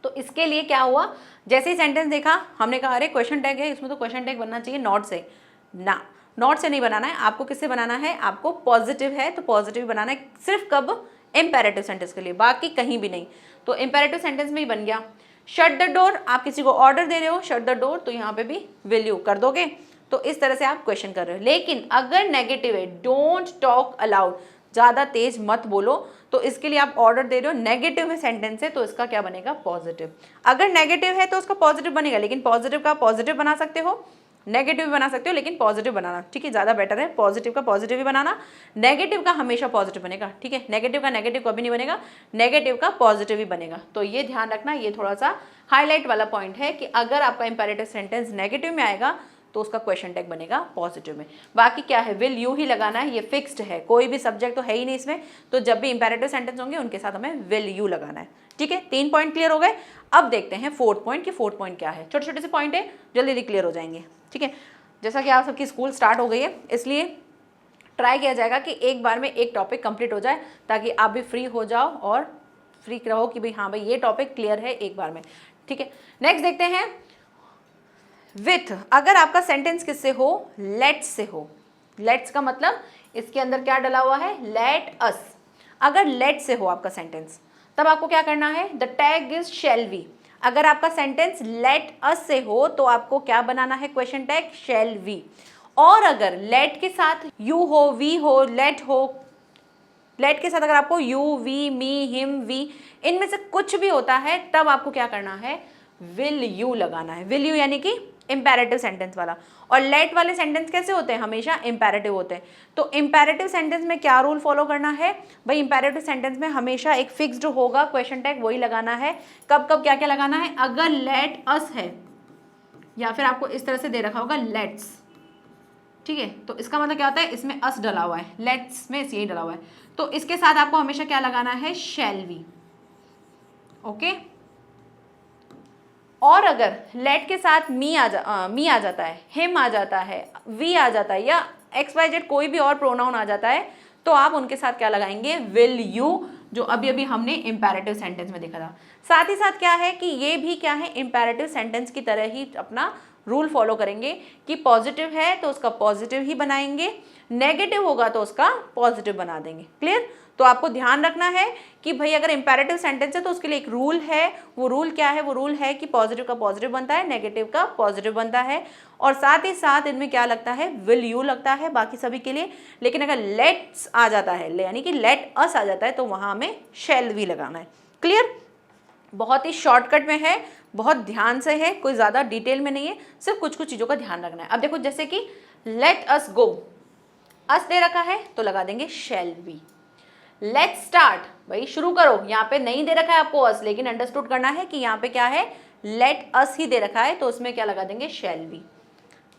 तो इसके लिए क्या हुआ, जैसे ही सेंटेंस देखा हमने कहा अरे क्वेश्चन टैग है, इसमें तो क्वेश्चन टैग बनना चाहिए नॉट से। ना, नॉट से नहीं बनाना है, आपको किससे बनाना है, आपको पॉजिटिव है तो पॉजिटिव बनाना है। सिर्फ कब, इंपेरेटिव सेंटेंस के लिए, बाकी कहीं भी नहीं। तो इंपेरेटिव सेंटेंस में ही बन गया। शट द डोर, आप किसी को ऑर्डर दे रहे हो शट द डोर, तो यहाँ पे भी विल यू कर दोगे। तो इस तरह से आप क्वेश्चन कर रहे हो। लेकिन अगर नेगेटिव है डोंट टॉक अलाउड, ज़्यादा तेज मत बोलो, तो इसके लिए आप ऑर्डर दे रहे हो, नेगेटिव में सेंटेंस है तो इसका क्या बनेगा, पॉजिटिव। अगर नेगेटिव है तो उसका पॉजिटिव बनेगा, लेकिन पॉजिटिव का पॉजिटिव बना सकते हो, नेगेटिव भी बना सकते हो, लेकिन पॉजिटिव बनाना, ठीक है, ज़्यादा बेटर है। पॉजिटिव का पॉजिटिव ही बनाना, नेगेटिव का हमेशा पॉजिटिव बनेगा, ठीक है। नेगेटिव का नेगेटिव कभी नहीं बनेगा, नेगेटिव का पॉजिटिव ही बनेगा। तो ये ध्यान रखना, ये थोड़ा सा हाईलाइट वाला पॉइंट है कि अगर आपका इंपेरेटिव सेंटेंस नेगेटिव में आएगा तो उसका क्वेश्चन टैग बनेगा पॉजिटिव में। बाकी क्या है, विल यू ही लगाना है, ये फिक्स्ड है, कोई भी सब्जेक्ट तो है ही नहीं इसमें। तो जब भी इंपेरेटिव सेंटेंस होंगे उनके साथ हमें विल यू लगाना है, ठीक है। 3 पॉइंट क्लियर हो गए। अब देखते हैं फोर्थ पॉइंट कि फोर्थ पॉइंट क्या है। छोटे छोटे से पॉइंट है, जल्दी जल्दी क्लियर हो जाएंगे, ठीक है। जैसा कि आप सबकी स्कूल स्टार्ट हो गई है, इसलिए ट्राई किया जाएगा कि एक बार में एक टॉपिक कंप्लीट हो जाए, ताकि आप भी फ्री हो जाओ और फ्री रहो कि भाई हाँ भाई ये टॉपिक क्लियर है एक बार में, ठीक है। नेक्स्ट देखते हैं विथ। अगर आपका सेंटेंस किससे हो, लेट्स से हो। लेट्स का मतलब इसके अंदर क्या डला हुआ है, लेट अस। अगर लेट से हो आपका सेंटेंस तब आपको क्या करना है, the tag is shall we. अगर आपका सेंटेंस लेट अस से हो तो आपको क्या बनाना है, क्वेश्चन टैग शैल वी। और अगर लेट के साथ यू हो, वी हो, लेट हो, लेट के साथ अगर आपको you, we, me, him, we, इनमें से कुछ भी होता है तब आपको क्या करना है, विल यू लगाना है। विल यू यानी कि इंपेरेटिव सेंटेंस वाला। और लेट वाले सेंटेंस कैसे होते हैं, हमेशा इंपेरेटिव होते हैं। तो इंपेरेटिव सेंटेंस में क्या रूल फॉलो करना है भाई, इंपेरेटिव सेंटेंस में हमेशा एक फिक्स्ड होगा क्वेश्चन टैग, वही लगाना है। कब कब क्या क्या लगाना है, अगर लेट अस है या फिर आपको इस तरह से दे रखा होगा लेट्स, ठीक है, तो इसका मतलब क्या होता है, इसमें अस डला हुआ है, लेट्स में यही डला हुआ है, तो इसके साथ आपको हमेशा क्या लगाना है, शैल वी, ओके। और अगर लेट के साथ मी आ जाता है, हिम आ जाता है, वी आ जाता है, या एक्स वाई जेड कोई भी और प्रोनाउन आ जाता है, तो आप उनके साथ क्या लगाएंगे, विल यू, जो अभी अभी हमने इंपेरेटिव सेंटेंस में देखा था। साथ ही साथ क्या है कि ये भी क्या है, इंपेरेटिव सेंटेंस की तरह ही अपना रूल फॉलो करेंगे कि पॉजिटिव है तो उसका पॉजिटिव ही बनाएंगे, नेगेटिव होगा तो उसका पॉजिटिव बना देंगे। क्लियर? तो आपको ध्यान रखना है कि भाई अगर इंपेरेटिव सेंटेंस है तो उसके लिए एक रूल है। वो रूल क्या है, वो रूल है कि पॉजिटिव का पॉजिटिव बनता है, नेगेटिव का पॉजिटिव बनता है, और साथ ही साथ इनमें क्या लगता है, विल यू लगता है बाकी सभी के लिए। लेकिन अगर लेट्स आ जाता है, यानी कि लेट अस आ जाता है, तो वहाँ हमें शैल वी लगाना है। क्लियर? बहुत ही शॉर्टकट में है, बहुत ध्यान से है, कोई ज़्यादा डिटेल में नहीं है, सिर्फ कुछ कुछ चीज़ों का ध्यान रखना है। अब देखो जैसे कि लेट अस गो, अस दे रखा है तो लगा देंगे शैल वी। लेट स्टार्ट, भाई शुरू करो, यहाँ पे नहीं दे रखा है आपको अस, लेकिन अंडरस्टूड करना है कि यहाँ पे क्या है, लेट अस ही दे रखा है, तो उसमें क्या लगा देंगे, शैल वी।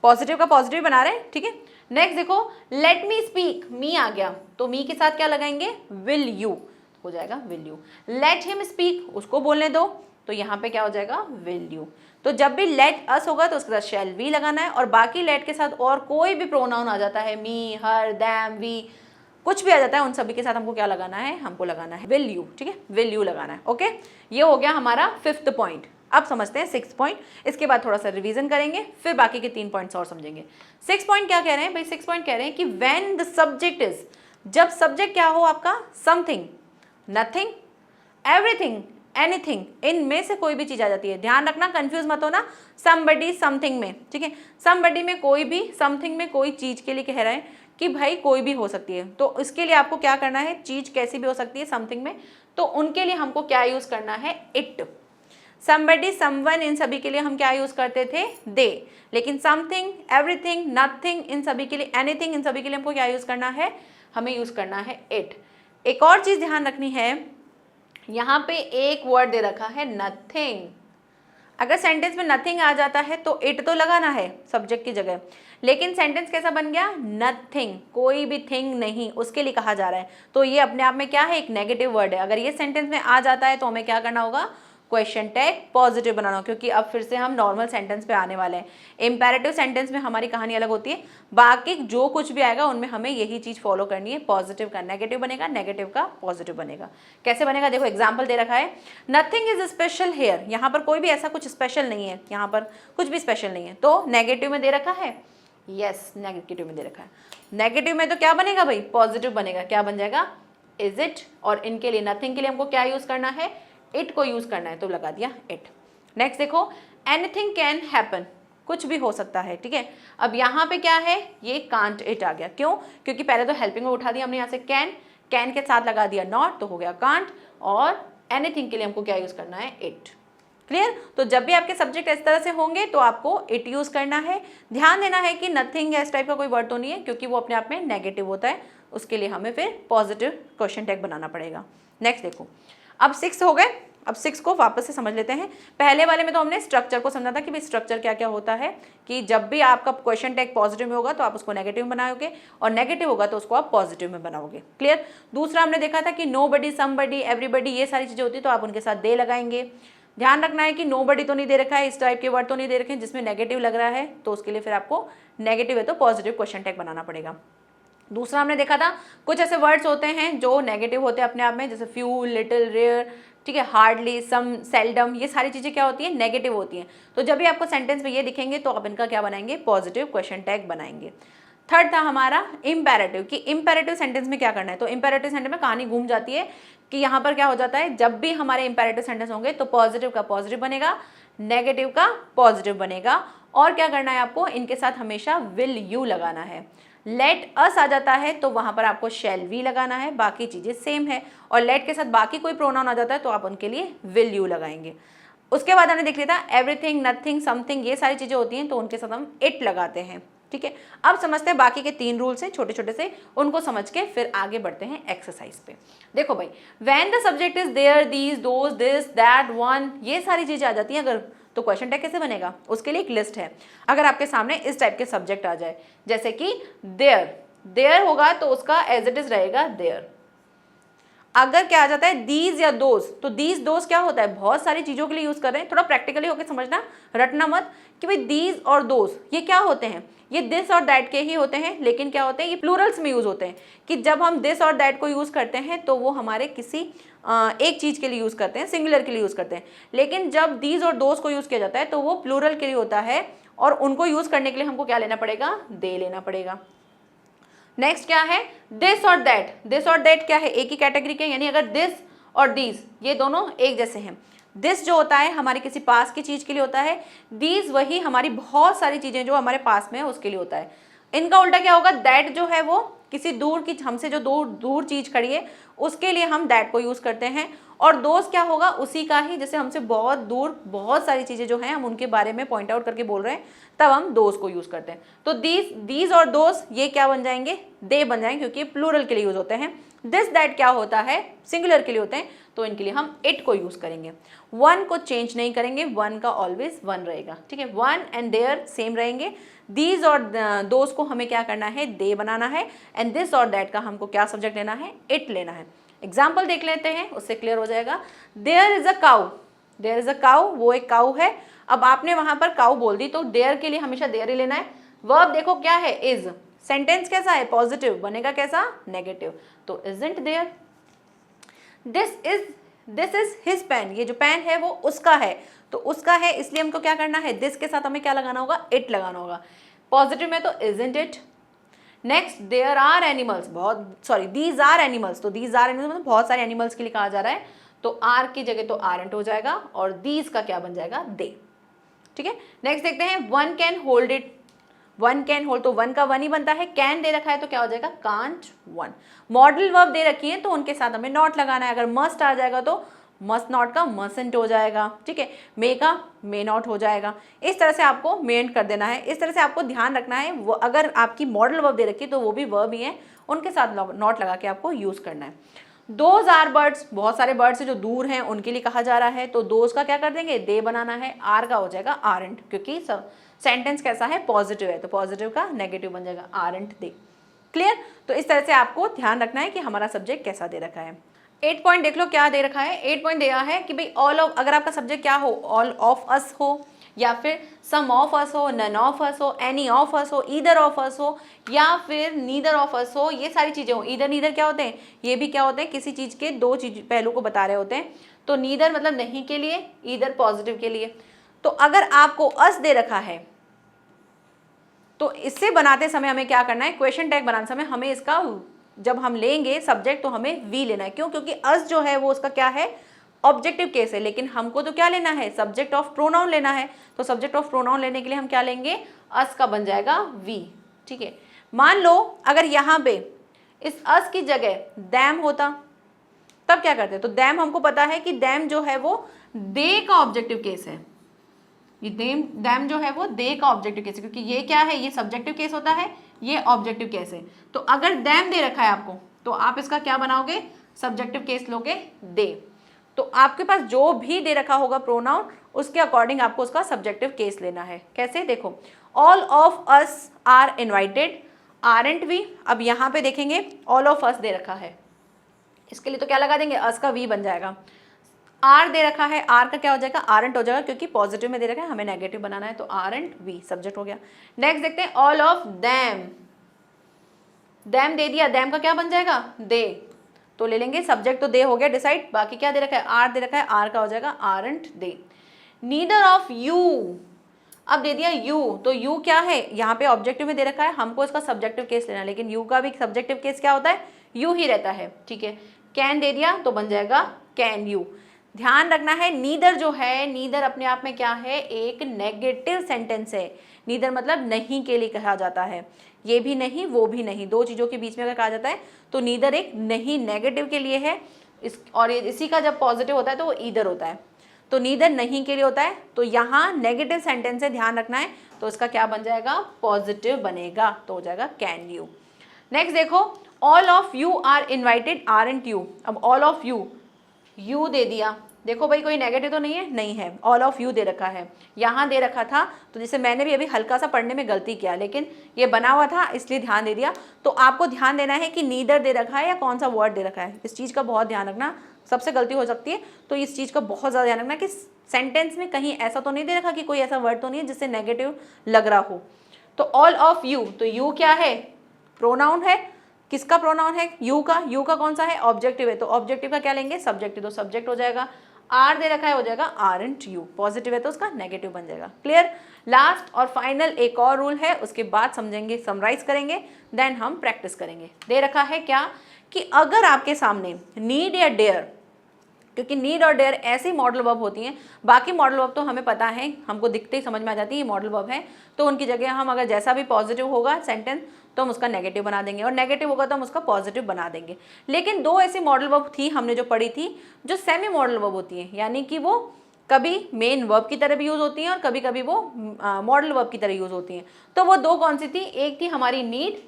पॉजिटिव का पॉजिटिव बना रहे हैं, ठीक है। नेक्स्ट देखो, लेट मी स्पीक, मी आ गया तो मी के साथ क्या लगाएंगे, विल यू, हो जाएगा will you. Let him speak, उसको बोलने दो, तो यहाँ पे क्या हो जाएगा, विल यू। तो जब भी लेट अस होगा तो उसके साथ शैल वी लगाना है, और बाकी लेट के साथ और कोई भी प्रोनाउन आ जाता है, मी, हर, दैम, वी, कुछ भी आ जाता है, उन सभी के साथ हमको क्या लगाना है, हमको लगाना है विल यू, ठीक है, विल यू लगाना है। ओके, ये हो गया हमारा 5th पॉइंट। अब समझते हैं 6 पॉइंट, इसके बाद थोड़ा सा रिवीजन करेंगे, फिर बाकी के 3 पॉइंट्स और समझेंगे। 6 पॉइंट क्या कह रहे हैं भाई? 6 पॉइंट कह रहे हैं कि व्हेन द सब्जेक्ट इज, जब सब्जेक्ट क्या हो आपका? समथिंग, नथिंग, एवरीथिंग, एनीथिंग, इनमें से कोई भी चीज आ जाती है। ध्यान रखना, कंफ्यूज मत होना समबडी समथिंग में, ठीक है? समबडी में कोई भी, समथिंग में कोई चीज के लिए कह रहे हैं कि भाई कोई भी हो सकती है, तो इसके लिए आपको क्या करना है? चीज कैसी भी हो सकती है समथिंग में, तो उनके लिए हमको क्या यूज करना है? इट। समबडी, समवन, इन सभी के लिए हम क्या यूज करते थे? दे। लेकिन समथिंग, एवरीथिंग, नथिंग, इन सभी के लिए, एनीथिंग, इन सभी के लिए हमको क्या यूज करना है? हमें यूज करना है इट। एक और चीज ध्यान रखनी है, यहाँ पे एक वर्ड दे रखा है नथिंग। अगर सेंटेंस में नथिंग आ जाता है तो इट तो लगाना है सब्जेक्ट की जगह, लेकिन सेंटेंस कैसा बन गया? नथिंग, कोई भी थिंग नहीं, उसके लिए कहा जा रहा है। तो ये अपने आप में क्या है? एक नेगेटिव वर्ड है। अगर ये सेंटेंस में आ जाता है तो हमें क्या करना होगा? क्वेश्चन टैग पॉजिटिव बनाना, क्योंकि अब फिर से हम नॉर्मल सेंटेंस पे आने वाले हैं। इंपैरेटिव सेंटेंस में हमारी कहानी अलग होती है, बाकी जो कुछ भी आएगा उनमें हमें यही चीज फॉलो करनी है। पॉजिटिव का नेगेटिव बनेगा, नेगेटिव का पॉजिटिव बनेगा। कैसे बनेगा? देखो एग्जाम्पल दे रखा है, नथिंग इज स्पेशल हेयर। यहाँ पर कोई भी ऐसा कुछ स्पेशल नहीं है, यहाँ पर कुछ भी स्पेशल नहीं है, तो नेगेटिव में दे रखा है। यस, नेगेटिव में दे रखा है। नेगेटिव में तो क्या बनेगा भाई? पॉजिटिव बनेगा। क्या बन जाएगा? Is it. और इनके लिए, नथिंग के लिए हमको क्या यूज करना है? इट को यूज करना है, तो लगा दिया इट। नेक्स्ट देखो, एनीथिंग कैन हैपन, कुछ भी हो सकता है, ठीक है? अब यहाँ पे क्या है? ये कांट इट आ गया। क्यों? क्योंकि पहले तो हेल्पिंग में उठा दिया हमने यहाँ से कैन, कैन के साथ लगा दिया नॉट, तो हो गया कांट, और एनीथिंग के लिए हमको क्या यूज करना है? इट। क्लियर? तो जब भी आपके सब्जेक्ट इस तरह से होंगे तो आपको इट यूज करना है। ध्यान देना है कि नथिंग इस टाइप का कोई वर्ड तो नहीं है, क्योंकि वो अपने आप में नेगेटिव होता है, उसके लिए हमें फिर पॉजिटिव क्वेश्चन टैग बनाना पड़ेगा। नेक्स्ट देखो, अब 6 हो गए। अब 6 को वापस से समझ लेते हैं। पहले वाले में तो हमने स्ट्रक्चर को समझा था कि भाई स्ट्रक्चर क्या क्या होता है, कि जब भी आपका क्वेश्चन टैग पॉजिटिव में होगा तो आप उसको नेगेटिव में बनाओगे, और नेगेटिव होगा तो उसको आप पॉजिटिव में बनाओगे। क्लियर? दूसरा हमने देखा था कि नोबडी, समबडी, एवरीबडी, ये सारी चीजें होती है तो आप उनके साथ दे लगाएंगे। ध्यान रखना है कि नोबडी तो नहीं दे रखा है, इस टाइप के वर्ड तो नहीं दे रखे हैं जिसमें नेगेटिव लग रहा है, तो उसके लिए फिर आपको नेगेटिव है तो पॉजिटिव क्वेश्चन टैग बनाना पड़ेगा। दूसरा हमने देखा था कुछ ऐसे वर्ड्स होते हैं जो नेगेटिव होते हैं अपने आप में, जैसे फ्यू, लिटिल, रेयर, ठीक है, हार्डली, सम, सेल्डम, ये सारी चीजें क्या होती है? नेगेटिव होती हैं। तो जब भी आपको सेंटेंस में ये दिखेंगे तो आप इनका क्या बनाएंगे? पॉजिटिव क्वेश्चन टैग बनाएंगे। थर्ड था हमारा इम्पेरेटिव, कि इम्पेरेटिव सेंटेंस में क्या करना है। तो इम्पेरेटिव सेंटेंस में कहानी घूम जाती है कि यहाँ पर क्या हो जाता है, जब भी हमारे इम्पेरेटिव सेंटेंस होंगे तो पॉजिटिव का पॉजिटिव बनेगा, नेगेटिव का पॉजिटिव बनेगा, और क्या करना है आपको? इनके साथ हमेशा विल यू लगाना है। लेट अस आ जाता है तो वहां पर आपको शैल वी लगाना है, बाकी चीजें सेम है, और लेट के साथ बाकी कोई प्रोनाउन आ जाता है तो आप उनके लिए विल यू लगाएंगे। उसके बाद हमने देख लिया था एवरीथिंग, नथिंग, समथिंग, ये सारी चीजें होती हैं तो उनके साथ हम इट लगाते हैं, ठीक है? अब समझते हैं बाकी के 3 रूल्स हैं छोटे छोटे से, उनको समझ के फिर आगे बढ़ते हैं एक्सरसाइज पे। देखो भाई, when the subject is there, these, those, this, that, one, ये सारी चीजें आ जाती हैं अगर, तो क्वेश्चन टैग कैसे बनेगा? उसके लिए एक लिस्ट है। अगर आपके सामने इस टाइप के सब्जेक्ट आ जाए, जैसे कि देयर, देयर होगा तो उसका एज इट इज रहेगा देयर। अगर क्या आ जाता है दीज या दोज, तो दीज दोज क्या होता है? बहुत सारी चीजों के लिए यूज कर रहे हैं। थोड़ा प्रैक्टिकली होकर समझना, रटना मत कि भाई दीज और दोज ये क्या होते हैं। ये दिस और दैट के ही होते हैं, लेकिन क्या होते हैं ये प्लूरल्स में यूज होते हैं, कि जब हम दिस और दैट को यूज करते हैं तो वो हमारे किसी एक चीज के लिए यूज करते हैं, सिंगुलर के लिए यूज करते हैं। लेकिन जब दीज और दोज को यूज किया जाता है तो वो प्लूरल के लिए होता है, और उनको यूज करने के लिए हमको क्या लेना पड़ेगा? दे लेना पड़ेगा। नेक्स्ट क्या है? दिस और दैट। दिस और दैट क्या है? एक ही कैटेगरी के, यानी अगर दिस और दीज ये दोनों एक जैसे हैं। दिस जो होता है हमारी किसी पास की चीज के लिए होता है, दीज वही हमारी बहुत सारी चीजें जो हमारे पास में है उसके लिए होता है। इनका उल्टा क्या होगा? दैट जो है वो किसी दूर की, हमसे जो दूर चीज खड़ी है उसके लिए हम दैट को यूज करते हैं, और दोस्त क्या होगा? उसी का ही, जैसे हमसे बहुत दूर बहुत सारी चीजें जो हैं हम उनके बारे में पॉइंट आउट करके बोल रहे हैं, तब हम दोस्त को यूज करते हैं। तो दीज और दोस्त ये क्या बन जाएंगे? दे बन जाएंगे, क्योंकि प्लूरल के लिए यूज होते हैं। दिस दैट क्या होता है? सिंगुलर के लिए होते हैं, तो इनके लिए हम इट को यूज करेंगे। वन को चेंज नहीं करेंगे, वन का ऑलवेज वन रहेगा, ठीक है? वन एंड देयर सेम रहेंगे। दीज और दोस्त को हमें क्या करना है? दे बनाना है, एंड दिस और दैट का हमको क्या सब्जेक्ट लेना है? इट लेना है। एग्जाम्पल देख लेते हैं, उससे क्लियर हो जाएगा। There is a cow, there is a cow, वो एक काउ है। अब आपने वहां पर काउ बोल दी तो देयर के लिए हमेशा देयर ही लेना है। वर्ब देखो क्या है? इज। सेंटेंस कैसा है? पॉजिटिव, बनेगा कैसा? नेगेटिव, तो isn't there. This is his pen, ये जो पेन है वो उसका है, तो उसका है, इसलिए हमको क्या करना है, दिस के साथ हमें क्या लगाना होगा, इट लगाना होगा। पॉजिटिव में तो isn't it. Next, there are animals, these are animals, तो दीज आर एनिमल्स मतलब बहुत सारे एनिमल्स के लिए कहा जा रहा है, तो आर की जगह तो आरंट हो जाएगा और दीज का क्या बन जाएगा, दे। ठीक है, नेक्स्ट देखते हैं, one can hold it. One can hold, तो वन का वन ही बनता है, कैन दे रखा है तो क्या हो जाएगा, कांट वन। मॉडल वर्ब दे रखी है तो उनके साथ हमें नॉट लगाना है, अगर मस्ट आ जाएगा तो मस्ट नॉट का मसंट हो जाएगा। ठीक है, मे का मे नॉट हो जाएगा। इस तरह से आपको मेंट कर देना है, इस तरह से आपको ध्यान रखना है। वो अगर आपकी मॉडल वर्ब दे रखी है तो वो भी वर्ब ही है, उनके साथ नॉट लगा के आपको यूज करना है। दोज आर बर्ड्स, बहुत सारे बर्ड्स है जो दूर हैं उनके लिए कहा जा रहा है, तो दोज का क्या कर देंगे, दे बनाना है, आर का हो जाएगा आरंट, क्योंकि सेंटेंस कैसा है, पॉजिटिव है, तो पॉजिटिव का नेगेटिव बन जाएगा आरंट दे। क्लियर, तो इस तरह से आपको ध्यान रखना है कि हमारा सब्जेक्ट कैसा दे रखा है। 8 पॉइंट देख लो क्या दे रखा है। 8 पॉइंट दिया है कि भाई ऑल ऑफ, अगर आपका सब्जेक्ट क्या हो, ऑल ऑफ अस हो, या फिर सम ऑफ अस हो, नन ऑफ अस हो, एनी ऑफ अस हो, ईदर ऑफ अस हो, या फिर नीदर ऑफ अस हो, ये सारी चीजें हो। ईदर नीदर क्या होते हैं, ये भी क्या होते हैं, किसी चीज के दो चीज पहलू को बता रहे होते हैं। तो नीदर मतलब नहीं के लिए, ईदर पॉजिटिव के लिए। तो अगर आपको अस दे रखा है तो इससे बनाते समय हमें क्या करना है, क्वेश्चन टैग बनाते समय हमें इसका, जब हम लेंगे सब्जेक्ट तो हमें वी लेना है। क्यों, क्योंकि अस जो है वो उसका क्या है, ऑब्जेक्टिव केस है, लेकिन हमको तो क्या लेना है, सब्जेक्ट ऑफ प्रोनाउन लेना है। तो सब्जेक्ट ऑफ प्रोनाउन लेने के लिए हम क्या लेंगे, अस का बन जाएगा वी। ठीक है, मान लो अगर यहाँ पे इस अस की जगह दैम होता तब क्या करते, तो दैम हमको पता है कि दैम जो है वो दे का ऑब्जेक्टिव केस है। ये दैम जो है वो दे का ऑब्जेक्टिव केस है, क्योंकि ये क्या है, ये सब्जेक्टिव केस होता है, ये ऑब्जेक्टिव केस है। तो अगर दैम दे रखा है आपको तो आप इसका क्या बनाओगे, सब्जेक्टिव केस लोगे, दे। तो आपके पास जो भी दे रखा होगा प्रोनाउन, उसके अकॉर्डिंग आपको उसका सब्जेक्टिव केस लेना है। कैसे, देखो, all of us are invited, aren't we. अब यहाँ पे देखेंगे ऑल ऑफ अस दे रखा है, इसके लिए तो क्या लगा देंगे, अस का वी बन जाएगा। आर दे रखा है, आर का क्या हो जाएगा, आरंट हो जाएगा, क्योंकि पॉजिटिव में दे रखा है, हमें नेगेटिव बनाना है, तो आरंट वी सब्जेक्ट हो गया। नेक्स्ट देखते हैं, all of them, them they दिया, दैम का क्या बन जाएगा, दे, तो ले लेंगे, सब्जेक्ट तो दे हो गया डिसाइड, बाकी क्या दे रखा है, आर दे रखा है, आर का हो जाएगा aren't they. Neither of you, अब दे दिया यू, तो यू क्या है, यहाँ पे ऑब्जेक्टिव में दे रखा है, हमको इसका सब्जेक्टिव केस लेना है, लेकिन यू का भी सब्जेक्टिव केस क्या होता है, यू ही रहता है। ठीक है, कैन दे दिया तो बन जाएगा कैन यू। ध्यान रखना है, नीदर जो है, नीदर अपने आप में क्या है, एक नेगेटिव सेंटेंस है। नीदर मतलब नहीं के लिए कहा जाता है, ये भी नहीं वो भी नहीं, दो चीज़ों के बीच में अगर कहा जाता है तो नीदर एक नहीं नेगेटिव के लिए है, और इसी का जब पॉजिटिव होता है तो वो ईदर होता है। तो नीदर नहीं के लिए होता है, तो यहाँ नेगेटिव सेंटेंस है, ध्यान रखना है, तो इसका क्या बन जाएगा, पॉजिटिव बनेगा, तो हो जाएगा कैन यू। नेक्स्ट देखो, all of you are invited aren't you. अब ऑल ऑफ यू, यू दे दिया, देखो भाई कोई नेगेटिव तो नहीं है, नहीं है, ऑल ऑफ यू दे रखा है, यहाँ दे रखा था, तो जैसे मैंने भी अभी हल्का सा पढ़ने में गलती किया, लेकिन ये बना हुआ था इसलिए ध्यान दे दिया। तो आपको ध्यान देना है कि नीदर दे रखा है या कौन सा वर्ड दे रखा है, इस चीज़ का बहुत ध्यान रखना, सबसे गलती हो सकती है, तो इस चीज़ का बहुत ज़्यादा ध्यान रखना कि सेंटेंस में कहीं ऐसा तो नहीं दे रखा कि कोई ऐसा वर्ड तो नहीं है जिससे नेगेटिव लग रहा हो। तो ऑल ऑफ यू, तो यू क्या है, प्रोनाउन है, किसका प्रोनाउन है, यू का, यू का कौन सा है, ऑब्जेक्टिव है, तो ऑब्जेक्टिव का क्या लेंगे, सब्जेक्टिव, तो सब्जेक्ट हो जाएगा, आर दे रखा है हो जाएगा आरंट यू, पॉजिटिव है तो उसका नेगेटिव बन जाएगा। क्लियर, लास्ट और फाइनल एक और रूल है, उसके बाद समझेंगे, समराइज करेंगे, देन हम प्रैक्टिस करेंगे। दे रखा है क्या, कि अगर आपके सामने नीड या डेयर, क्योंकि नीड और डेयर ऐसी मॉडल वर्ब होती हैं, बाकी मॉडल वर्ब तो हमें पता है, हमको दिखते ही समझ में आ जाती है ये मॉडल वर्ब है, तो उनकी जगह हम अगर जैसा भी पॉजिटिव होगा सेंटेंस तो हम उसका नेगेटिव बना देंगे, और नेगेटिव होगा तो हम उसका पॉजिटिव बना देंगे। लेकिन दो ऐसी मॉडल वर्ब थी हमने जो पढ़ी थी, जो सेमी मॉडल वर्ब होती हैं, यानी कि वो कभी मेन वर्ब की तरह भी यूज़ होती हैं और कभी कभी वो मॉडल वर्ब की तरह यूज़ होती हैं। तो वो दो कौन सी थी, एक थी हमारी नीड,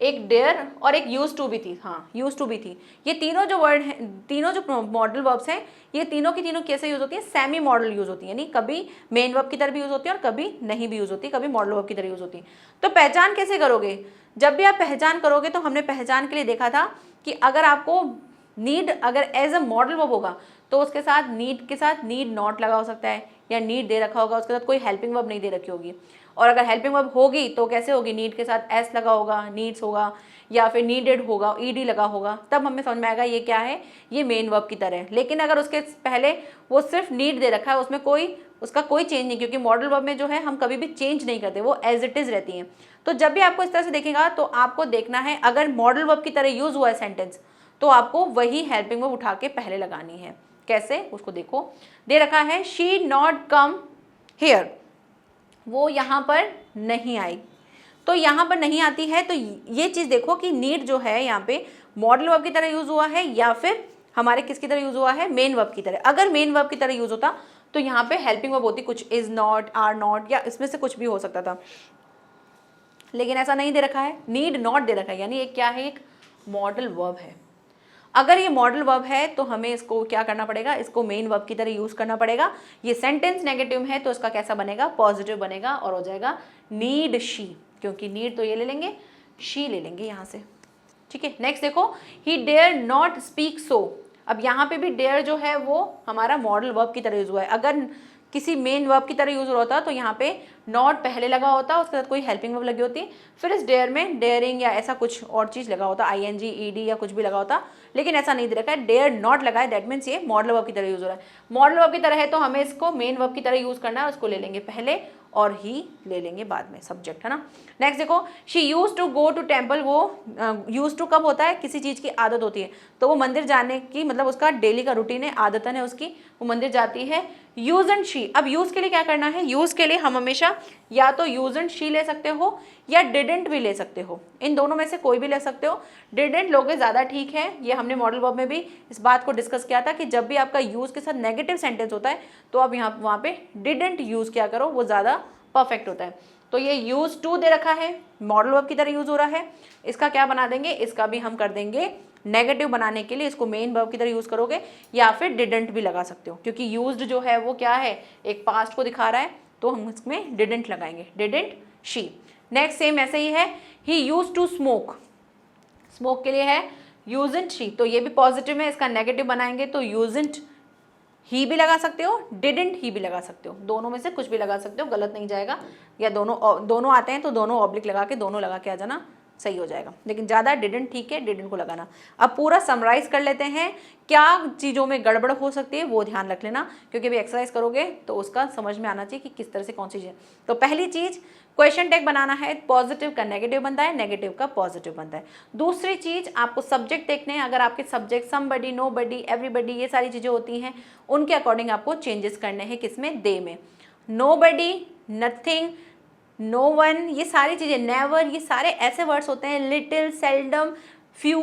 एक डेयर, और एक यूज टू भी थी, हाँ यूज टू भी थी। ये तीनों जो वर्ड हैं, तीनों जो मॉडल वर्ब्स हैं, ये तीनों की तीनों कैसे यूज़ होती है, सेमी मॉडल यूज़ होती है, यानी कभी मेन वर्ब की तरह भी यूज़ होती है और कभी नहीं भी यूज़ होती, कभी मॉडल वर्ब की तरह यूज़ होती है। तो पहचान कैसे करोगे, जब भी आप पहचान करोगे, तो हमने पहचान के लिए देखा था कि अगर आपको नीड अगर एज अ मॉडल वर्ब होगा तो उसके साथ नीड के साथ नीड नॉट लगा हो सकता है, या नीड दे रखा होगा उसके साथ कोई हेल्पिंग वर्ब नहीं दे रखी होगी, और अगर हेल्पिंग वर्ब होगी तो कैसे होगी, नीड के साथ एस लगा होगा, नीड्स होगा, या फिर नीडेड होगा, ईडी लगा होगा, तब हमें समझ में आएगा ये क्या है, ये मेन वर्ब की तरह है। लेकिन अगर उसके पहले वो सिर्फ नीड दे रखा है, उसमें उसका कोई चेंज नहीं, क्योंकि मॉडल वर्ब में जो है हम कभी भी चेंज नहीं करते, वो एज इट इज रहती हैं। तो जब भी आपको इस तरह से देखेगा तो आपको देखना है अगर मॉडल वर्ब की तरह यूज हुआ है सेंटेंस, तो आपको वही हेल्पिंग वर्ब उठा के पहले लगानी है। कैसे, उसको देखो। दे रखा है शी नॉट कम हियर, वो यहाँ पर नहीं आई, तो यहाँ पर नहीं आती है, तो ये चीज़ देखो कि नीड जो है यहाँ पे मॉडल वर्ब की तरह यूज हुआ है या फिर हमारे किसकी तरह यूज हुआ है, मेन वर्ब की तरह। अगर मेन वर्ब की तरह यूज होता तो यहाँ पे हेल्पिंग वर्ब होती, कुछ इज नॉट, आर नॉट, या इसमें से कुछ भी हो सकता था, लेकिन ऐसा नहीं दे रखा है, नीड नॉट दे रखा है, यानी एक क्या है, एक मॉडल वर्ब है। अगर ये मॉडल वर्ब है तो हमें इसको क्या करना पड़ेगा, इसको मेन वर्ब की तरह यूज करना पड़ेगा। ये सेंटेंस नेगेटिव है तो इसका कैसा बनेगा, पॉजिटिव बनेगा, और हो जाएगा नीड शी, क्योंकि नीड तो ये ले लेंगे, शी ले लेंगे यहाँ से। ठीक है, नेक्स्ट देखो, he dare not speak so. अब यहाँ पे भी डेयर जो है वो हमारा मॉडल वर्ब की तरह यूज हुआ है। अगर किसी मेन वर्ब की तरह यूज होता तो यहाँ पे नॉट पहले लगा होता, उसके साथ कोई हेल्पिंग वर्ब लगी होती, फिर इस डेयर में डेयरिंग या ऐसा कुछ और चीज़ लगा होता, आईएनजी, ईडी या कुछ भी लगा होता, लेकिन ऐसा नहीं दे रखा है, डेयर नॉट लगा है, दैट मीन्स ये मॉडल वर्ब की तरह यूज हो रहा है। मॉडल वर्ब की तरह है तो हमें इसको मेन वर्ब की तरह यूज करना है, उसको ले लेंगे पहले और ही ले लेंगे बाद में, सब्जेक्ट है ना। नेक्स्ट देखो, she use to go to temple, वो यूज टू कब होता है, किसी चीज़ की आदत होती है, तो वो मंदिर जाने की, मतलब उसका डेली का रूटीन है, आदतन है उसकी, वो मंदिर जाती है। यूज एंड शी, अब यूज के लिए क्या करना है, यूज के लिए हम हमेशा या तो यूज एंड शी ले सकते हो या डिडंट भी ले सकते हो, इन दोनों में से कोई भी ले सकते हो। डिडंट लोगे ज़्यादा ठीक है, ये हमने मॉडल वर्ब में भी इस बात को डिस्कस किया था कि जब भी आपका यूज के साथ नेगेटिव सेंटेंस होता है तो आप यहाँ वहाँ पे डिडंट यूज किया करो, वो ज़्यादा परफेक्ट होता है। तो ये यूज टू दे रखा है, मॉडल वर्ब की तरह यूज हो रहा है, इसका क्या बना देंगे, इसका भी हम कर देंगे नेगेटिव बनाने के लिए, इसको मेन वर्ब की तरह यूज करोगे, या फिर डिडंट भी लगा सकते हो, क्योंकि यूज्ड जो है वो क्या है, एक पास्ट को दिखा रहा है, तो हम इसमें डिडंट लगाएंगे, डिडंट शी। नेक्स्ट सेम ऐसे ही है, ही यूज टू स्मोक, स्मोक के लिए है यूजंट शी, तो ये भी पॉजिटिव में, इसका नेगेटिव बनाएंगे तो यूजंट ही भी लगा सकते हो, डिडंट ही भी लगा सकते हो, दोनों में से कुछ भी लगा सकते हो, गलत नहीं जाएगा, या दोनों आते हैं तो दोनों ऑब्लिक लगा के दोनों लगा के आ जाना, सही हो जाएगा, लेकिन ज़्यादा डिडंट ठीक है, डिडंट को लगाना। अब पूरा समराइज कर लेते हैं, क्या चीज़ों में गड़बड़ हो सकती है वो ध्यान रख लेना, क्योंकि अभी एक्सरसाइज करोगे तो उसका समझ में आना चाहिए कि किस तरह से कौन सी चीज़। तो पहली चीज़, क्वेश्चन टैग बनाना है, पॉजिटिव का नेगेटिव बनता है, नेगेटिव का पॉजिटिव बनता है। दूसरी चीज़, आपको सब्जेक्ट देखने हैं, अगर आपके सब्जेक्ट समबडी, नोबडी, एवरीबडी, ये सारी चीज़ें होती हैं, उनके अकॉर्डिंग आपको चेंजेस करने हैं, किसमें, दे में। नोबडी, नथिंग, नो वन, ये सारी चीज़ें, नेवर, ये सारे ऐसे वर्ड्स होते हैं, लिटिल, सेल्डम, फ्यू,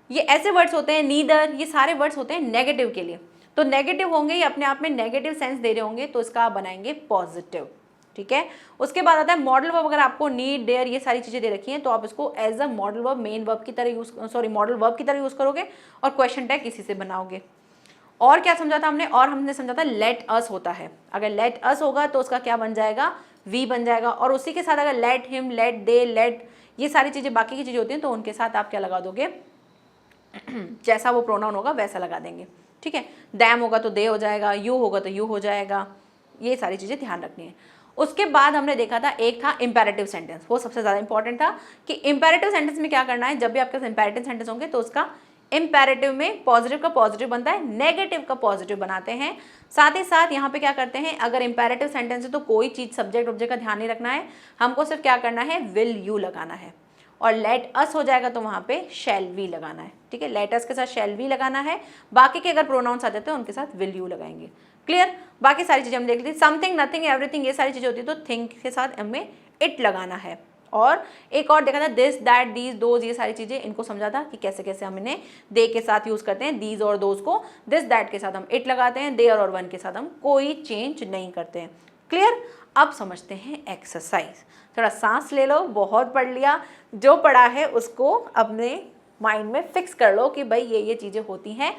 ये ऐसे वर्ड्स होते हैं, नीदर, ये सारे वर्ड्स होते हैं नेगेटिव के लिए। तो नेगेटिव होंगे, ये अपने आप में नेगेटिव सेंस दे रहे होंगे, तो इसका आप बनाएंगे पॉजिटिव। ठीक है, उसके बाद आता है मॉडल वर्ब। अगर आपको नीड, डेयर, ये सारी चीज़ें दे रखी हैं तो आप इसको as a modal verb, main verb की तरह मॉडल वर्ब की तरह यूज़ करोगे और क्वेश्चन टैग इसी से बनाओगे। और क्या समझा था हमने, और हमने समझा था लेट अस होता है, अगर लेट अस होगा तो उसका क्या बन जाएगा, वी बन जाएगा, और उसी के साथ अगर लेट हिम, लेट दे, लेट, ये सारी चीज़ें बाकी की चीज़ें होती हैं तो उनके साथ आप क्या लगा दोगे, जैसा वो प्रोनाउन होगा वैसा लगा देंगे। ठीक है, दैम होगा तो दे हो जाएगा, यू होगा तो यू हो जाएगा, ये सारी चीज़ें ध्यान रखनी है। उसके बाद हमने देखा था, एक था इंपेरेटिव सेंटेंस, वो सबसे ज़्यादा इंपॉर्टेंट था कि इंपेरेटिव सेंटेंस में क्या करना है, जब भी आपके पास इंपेरेटिव सेंटेंस होंगे तो उसका इंपेरेटिव में पॉजिटिव का पॉजिटिव बनता है, नेगेटिव का पॉजिटिव बनाते हैं। साथ ही साथ यहाँ पे क्या करते हैं, अगर इंपेरेटिव सेंटेंस है तो कोई चीज़ सब्जेक्ट ऑब्जेक्ट का ध्यान नहीं रखना है, हमको सिर्फ क्या करना है, विल यू लगाना है, और लेट अस हो जाएगा तो वहाँ पे शैल वी लगाना है। ठीक है, लेट अस के साथ शैल वी लगाना है, बाकी के अगर प्रोनाउंस आ जाते हैं उनके साथ विल यू लगाएंगे। क्लियर, बाकी सारी चीज़ें हम देख ली, समथिंग, नथिंग, एवरीथिंग, ये सारी चीज़ें होती है तो थिंक के साथ हमें इट लगाना है। और एक और देखा था, दिस, दैट, दीज, दोज, ये सारी चीज़ें, इनको समझा था कि कैसे कैसे हम इन्हें दे के साथ यूज़ करते हैं, दीज और दोज को दिस दैट के साथ हम इट लगाते हैं, देयर और वन के साथ हम कोई चेंज नहीं करते हैं। क्लियर, अब समझते हैं एक्सरसाइज। थोड़ा सांस ले लो, बहुत पढ़ लिया, जो पढ़ा है उसको अपने माइंड में फिक्स कर लो कि भाई ये चीज़ें होती हैं,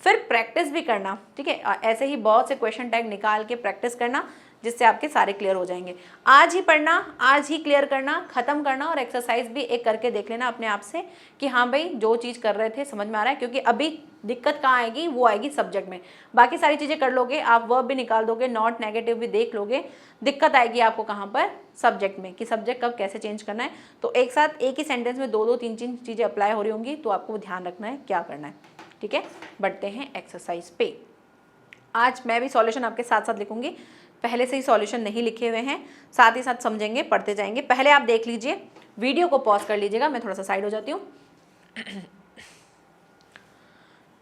फिर प्रैक्टिस भी करना। ठीक है, ऐसे ही बहुत से क्वेश्चन टैग निकाल के प्रैक्टिस करना, जिससे आपके सारे क्लियर हो जाएंगे। आज ही पढ़ना, आज ही क्लियर करना, खत्म करना, और एक्सरसाइज भी एक करके देख लेना अपने आप से कि हाँ भाई जो चीज़ कर रहे थे समझ में आ रहा है, क्योंकि अभी दिक्कत कहाँ आएगी, वो आएगी सब्जेक्ट में। बाकी सारी चीज़ें कर लोगे, आप वर्ब भी निकाल दोगे, नॉट नेगेटिव भी देख लोगे, दिक्कत आएगी आपको कहाँ पर, सब्जेक्ट में, कि सब्जेक्ट कब कैसे चेंज करना है। तो एक साथ एक ही सेंटेंस में दो दो तीन तीन चीज़ें अप्लाई हो रही होंगी, तो आपको ध्यान रखना है क्या करना है। ठीक है, बढ़ते हैं एक्सरसाइज पे। आज मैं भी सॉल्यूशन आपके साथ साथ लिखूंगी, पहले से ही सॉल्यूशन नहीं लिखे हुए हैं, साथ ही साथ समझेंगे, पढ़ते जाएंगे। पहले आप देख लीजिए, वीडियो को पॉज कर लीजिएगा, मैं थोड़ा सा साइड हो जाती हूँ।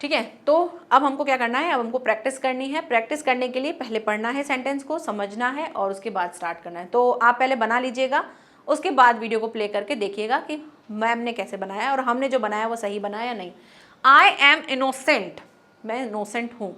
ठीक है, तो अब हमको क्या करना है, अब हमको प्रैक्टिस करनी है। प्रैक्टिस करने के लिए पहले पढ़ना है, सेंटेंस को समझना है, और उसके बाद स्टार्ट करना है। तो आप पहले बना लीजिएगा, उसके बाद वीडियो को प्ले करके देखिएगा कि मैम ने कैसे बनाया और हमने जो बनाया वो सही बनाया या नहीं। आई एम इनोसेंट, मैं इनोसेंट हूँ,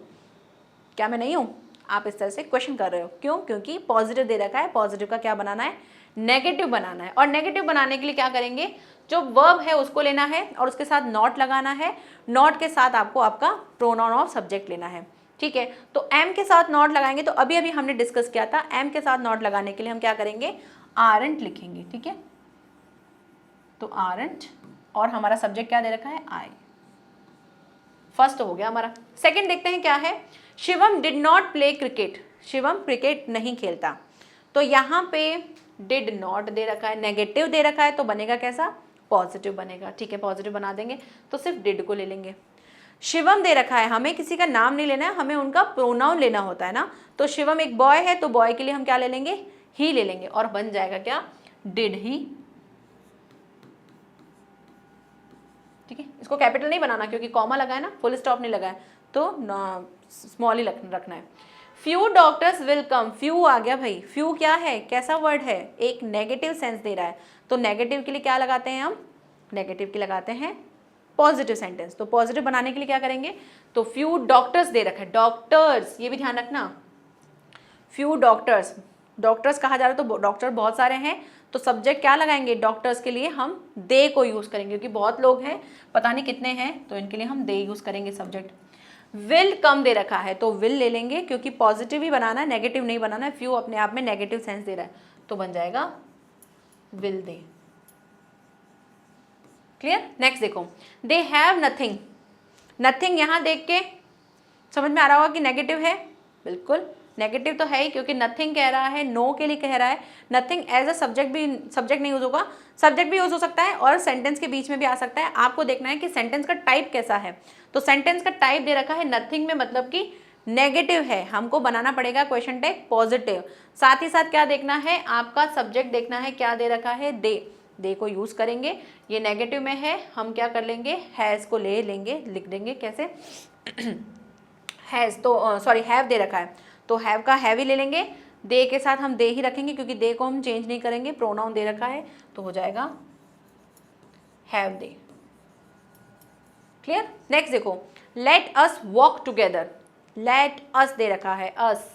क्या मैं नहीं हूँ? आप इस तरह से क्वेश्चन कर रहे हो, क्यों? क्योंकि पॉजिटिव दे रखा है, पॉजिटिव का क्या बनाना है, नेगेटिव बनाना है। और नेगेटिव बनाने के लिए क्या करेंगे, जो वर्ब है उसको लेना है और उसके साथ नॉट लगाना है, नॉट के साथ आपको आपका प्रोनाउन ऑफ सब्जेक्ट लेना है। ठीक है, तो एम के साथ नॉट लगाएंगे, तो अभी अभी हमने डिस्कस किया था, एम के साथ नॉट लगाने के लिए हम क्या करेंगे, आरंट लिखेंगे। ठीक है, तो आरंट, और हमारा सब्जेक्ट क्या दे रखा है, आई। फर्स्ट हो गया हमारा। सेकंड देखते हैं क्या है, Shivam did not play cricket, Shivam cricket नहीं खेलता। तो यहाँ पे डिड नॉट दे रखा है, नेगेटिव दे रखा है, तो बनेगा कैसा, पॉजिटिव बनेगा। ठीक है, पॉजिटिव बना देंगे, तो सिर्फ डिड को ले लेंगे। शिवम दे रखा है, हमें किसी का नाम नहीं लेना है, हमें उनका प्रोनाउन लेना होता है ना। तो शिवम एक बॉय है, तो बॉय के लिए हम क्या ले लेंगे, ही ले लेंगे, और बन जाएगा क्या, डिड ही। ठीक है, इसको कैपिटल नहीं बनाना क्योंकि कॉमा लगा है ना, फुल स्टॉप नहीं लगा है, तो स्मॉल ही रखना है। Few doctors will come, few आ गया भाई, फ्यू क्या है, कैसा वर्ड है, एक नेगेटिव सेंस दे रहा है, तो नेगेटिव के लिए क्या लगाते हैं हम, नेगेटिव के लगाते हैं पॉजिटिव सेंटेंस। तो पॉजिटिव बनाने के लिए क्या करेंगे, तो फ्यू डॉक्टर्स दे रखा है, डॉक्टर्स, ये भी ध्यान रखना, फ्यू डॉक्टर्स, डॉक्टर्स कहा जा रहा है, तो डॉक्टर बहुत सारे हैं, तो सब्जेक्ट क्या लगाएंगे, डॉक्टर्स के लिए हम दे को यूज करेंगे, क्योंकि बहुत लोग हैं, पता नहीं कितने हैं, तो इनके लिए हम दे यूज करेंगे सब्जेक्ट। विल कम दे रखा है, तो विल ले लेंगे, क्योंकि पॉजिटिव ही बनाना है, नेगेटिव नहीं बनाना है, फ्यू अपने आप में नेगेटिव सेंस दे रहा है, तो बन जाएगा विल दे। क्लियर। नेक्स्ट देखो, दे हैव नथिंग, नथिंग यहां देख के समझ में आ रहा होगा कि नेगेटिव है, बिल्कुल नेगेटिव तो है ही, क्योंकि नथिंग कह रहा है, नो के लिए कह रहा है। नथिंग एज अ सब्जेक्ट भी, सब्जेक्ट नहीं यूज होगा, सब्जेक्ट भी यूज हो सकता है और सेंटेंस के बीच में भी आ सकता है। आपको देखना है कि सेंटेंस का टाइप कैसा है। तो सेंटेंस का टाइप दे रखा है नथिंग में, मतलब कि नेगेटिव है, हमको बनाना पड़ेगा क्वेश्चन टैग पॉजिटिव। साथ ही साथ क्या देखना है, आपका सब्जेक्ट देखना है, क्या दे रखा है, दे, दे को यूज करेंगे। ये नेगेटिव में है, हम क्या कर लेंगे, हैज को ले लेंगे, लिख देंगे कैसे, हैज, तो सॉरी हैव दे रखा है, तो हैव का हैव ही ले लेंगे, दे के साथ हम दे ही रखेंगे, क्योंकि दे को हम चेंज नहीं करेंगे, प्रोनाउन दे रखा है, तो हो जाएगा हैव दे। क्लियर। नेक्स्ट देखो, let us walk together, let us दे रखा है, अस,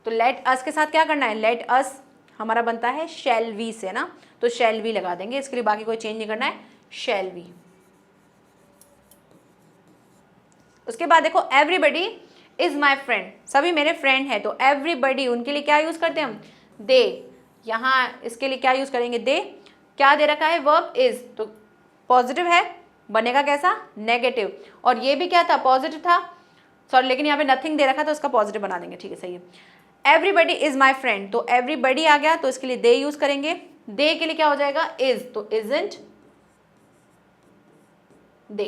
तो लेट अस के साथ क्या करना है, लेट अस हमारा बनता है शैल वी से ना, तो शैल वी लगा देंगे, इसके लिए बाकी कोई चेंज नहीं करना है, शैल वी। उसके बाद देखो, एवरीबडी इज माई फ्रेंड, सभी मेरे फ्रेंड है, तो एवरीबडी उनके लिए क्या यूज करते हैं हम, दे। यहाँ इसके लिए क्या यूज करेंगे, दे। क्या दे रखा है, वर्ब इज, तो पॉजिटिव है, बनेगा कैसा, नेगेटिव, और ये भी क्या था, पॉजिटिव था, सॉरी, लेकिन यहाँ पे नथिंग दे रखा, तो इसका पॉजिटिव बना देंगे। ठीक है, सही है। एवरीबडी इज माई फ्रेंड, तो एवरीबडी आ गया, तो इसके लिए दे यूज करेंगे, दे के लिए क्या हो जाएगा, इज, तो इजंट दे।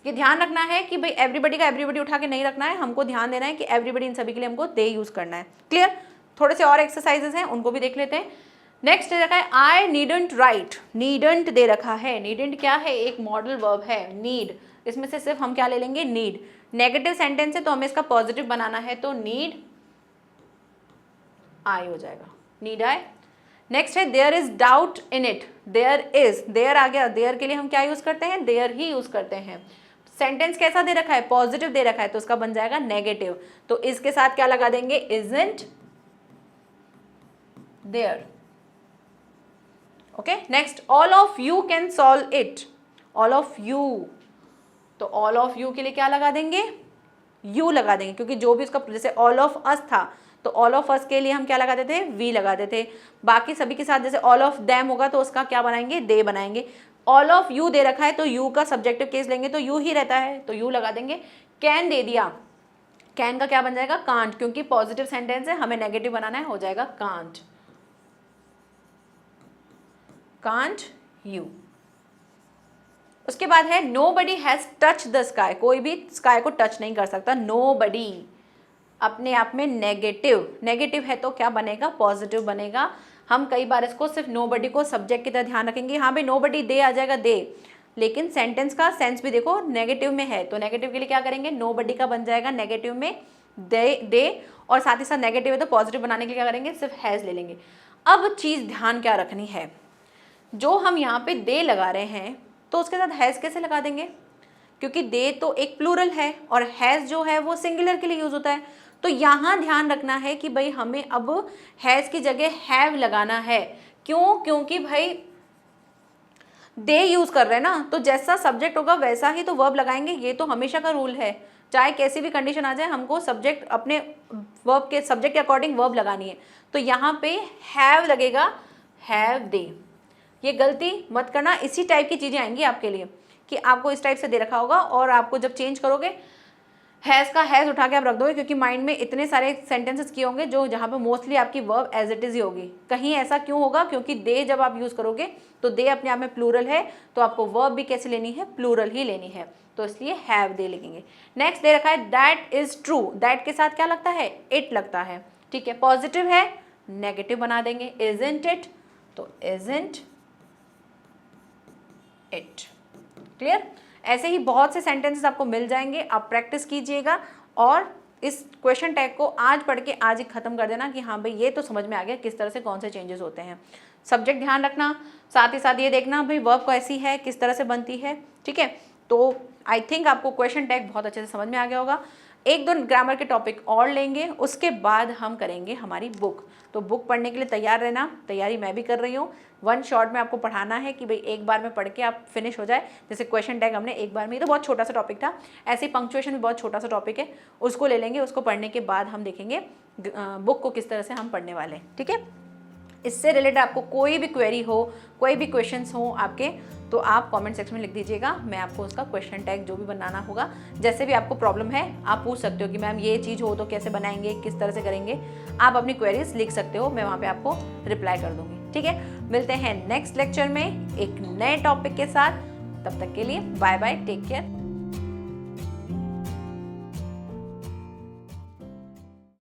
ये ध्यान रखना है कि भाई एवरीबडी का एवरीबडी उठा के नहीं रखना है, हमको ध्यान देना है कि एवरीबडी इन सभी के लिए हमको दे यूज करना है। क्लियर। थोड़े से और एक्सरसाइजेस हैं, उनको भी देख लेते हैं। नेक्स्ट दे रखा है, आई नीडंट राइट, नीडंट दे रखा है, नीडंट क्या है, एक मॉडल वर्ब है, नीड, इसमें से सिर्फ हम क्या ले लेंगे, नीड। नेगेटिव सेंटेंस है, तो हमें इसका पॉजिटिव बनाना है, तो नीड आई हो जाएगा, नीड आई। नेक्स्ट है, there is doubt in it, there is, there आ गया, देयर के लिए हम क्या यूज करते हैं, देयर ही यूज करते हैं। सेंटेंस कैसा दे रखा है, पॉजिटिव दे रखा है, तो उसका बन जाएगा नेगेटिव, तो इसके साथ क्या लगा देंगे, isn't there. Okay. Next, all of you can solve it, all of you, तो ऑल ऑफ यू के लिए क्या लगा देंगे, यू लगा देंगे, क्योंकि जो भी उसका जैसे ऑल ऑफ अस था तो ऑल ऑफ अस के लिए हम क्या लगाते थे, वी लगाते थे। बाकी सभी के साथ जैसे ऑल ऑफ देम होगा तो उसका क्या बनाएंगे, दे बनाएंगे। ऑल ऑफ यू दे रखा है तो यू का सब्जेक्टिव केस लेंगे तो यू ही रहता है तो यू लगा देंगे। कैन दे दिया, कैन का क्या बन जाएगा, कांट, क्योंकि पॉजिटिव सेंटेंस है, हमें नेगेटिव बनाना है, हो जाएगा कांट, कांट यू। उसके बाद है nobody has touch the sky, कोई भी स्काई को टच नहीं कर सकता। नोबडी अपने आप में नेगेटिव, नेगेटिव है तो क्या बनेगा, पॉजिटिव बनेगा। हम कई बार इसको सिर्फ नोबडी को सब्जेक्ट की तरह ध्यान रखेंगे, हाँ भाई नोबडी दे आ जाएगा दे, लेकिन सेंटेंस का सेंस भी देखो नेगेटिव में है तो नेगेटिव के लिए क्या करेंगे, नोबडी का बन जाएगा नेगेटिव में दे, और साथ ही साथ नेगेटिव है तो पॉजिटिव बनाने के लिए क्या करेंगे, सिर्फ हैज ले लेंगे। अब चीज़ ध्यान क्या रखनी है, जो हम यहाँ पे दे लगा रहे हैं तो उसके साथ हैज़ कैसे लगा देंगे, क्योंकि दे तो एक प्लूरल है और हैज़ जो है वो सिंगुलर के लिए यूज़ होता है। तो यहाँ ध्यान रखना है कि भाई हमें अब हैज़ की जगह हैव लगाना है। क्यों, क्योंकि भाई दे यूज़ कर रहे हैं ना, तो जैसा सब्जेक्ट होगा वैसा ही तो वर्ब लगाएंगे, ये तो हमेशा का रूल है। चाहे कैसी भी कंडीशन आ जाए हमको सब्जेक्ट अपने वर्ब के सब्जेक्ट के अकॉर्डिंग वर्ब लगानी है। तो यहाँ पे हैव लगेगा, हैव दे। ये गलती मत करना, इसी टाइप की चीज़ें आएंगी आपके लिए कि आपको इस टाइप से दे रखा होगा और आपको जब चेंज करोगे हैज़ का हैज़ उठा के आप रख दोगे, क्योंकि माइंड में इतने सारे सेंटेंसेस किए होंगे जो जहाँ पे मोस्टली आपकी वर्ब एज इट इज़ ही होगी। कहीं ऐसा क्यों होगा, क्योंकि दे जब आप यूज़ करोगे तो दे अपने आप में प्लूरल है तो आपको वर्ब भी कैसे लेनी है, प्लूरल ही लेनी है, तो इसलिए हैव दे लिखेंगे। नेक्स्ट दे रखा है दैट इज़ ट्रू, दैट के साथ क्या लगता है, इट लगता है, ठीक है। पॉजिटिव है नेगेटिव बना देंगे, इजंट इट तो इजंट इट। क्लियर। ऐसे ही बहुत से सेंटेंसेस आपको मिल जाएंगे, आप प्रैक्टिस कीजिएगा और इस क्वेश्चन टैग को आज पढ़ के आज ही खत्म कर देना कि हाँ भाई ये तो समझ में आ गया किस तरह से कौन से चेंजेस होते हैं। सब्जेक्ट ध्यान रखना, साथ ही साथ ये देखना भाई वर्ब कैसी है, किस तरह से बनती है, ठीक है। तो आई थिंक आपको क्वेश्चन टैग बहुत अच्छे से समझ में आ गया होगा। एक दो ग्रामर के टॉपिक और लेंगे, उसके बाद हम करेंगे हमारी बुक। तो बुक पढ़ने के लिए तैयार रहना, तैयारी मैं भी कर रही हूँ। वन शॉट में आपको पढ़ाना है कि भाई एक बार में पढ़ के आप फिनिश हो जाए। जैसे क्वेश्चन टैग हमने एक बार में, ये तो बहुत छोटा सा टॉपिक था, ऐसे ही पंक्चुएशन भी बहुत छोटा सा टॉपिक है, उसको ले लेंगे। उसको पढ़ने के बाद हम देखेंगे बुक को किस तरह से हम पढ़ने वाले हैं, ठीक है। इससे रिलेटेड आपको कोई भी क्वेरी हो, कोई भी क्वेश्चंस हो आपके, तो आप कमेंट सेक्शन में लिख दीजिएगा, मैं आपको उसका क्वेश्चन टैग जो भी बनाना होगा, जैसे भी आपको प्रॉब्लम है आप पूछ सकते हो कि मैम ये चीज़ हो तो कैसे बनाएंगे, किस तरह से करेंगे। आप अपनी क्वेरीज लिख सकते हो, मैं वहाँ पे आपको रिप्लाई कर दूँगी, ठीक है। मिलते हैं नेक्स्ट लेक्चर में एक नए टॉपिक के साथ, तब तक के लिए बाय बाय, टेक केयर।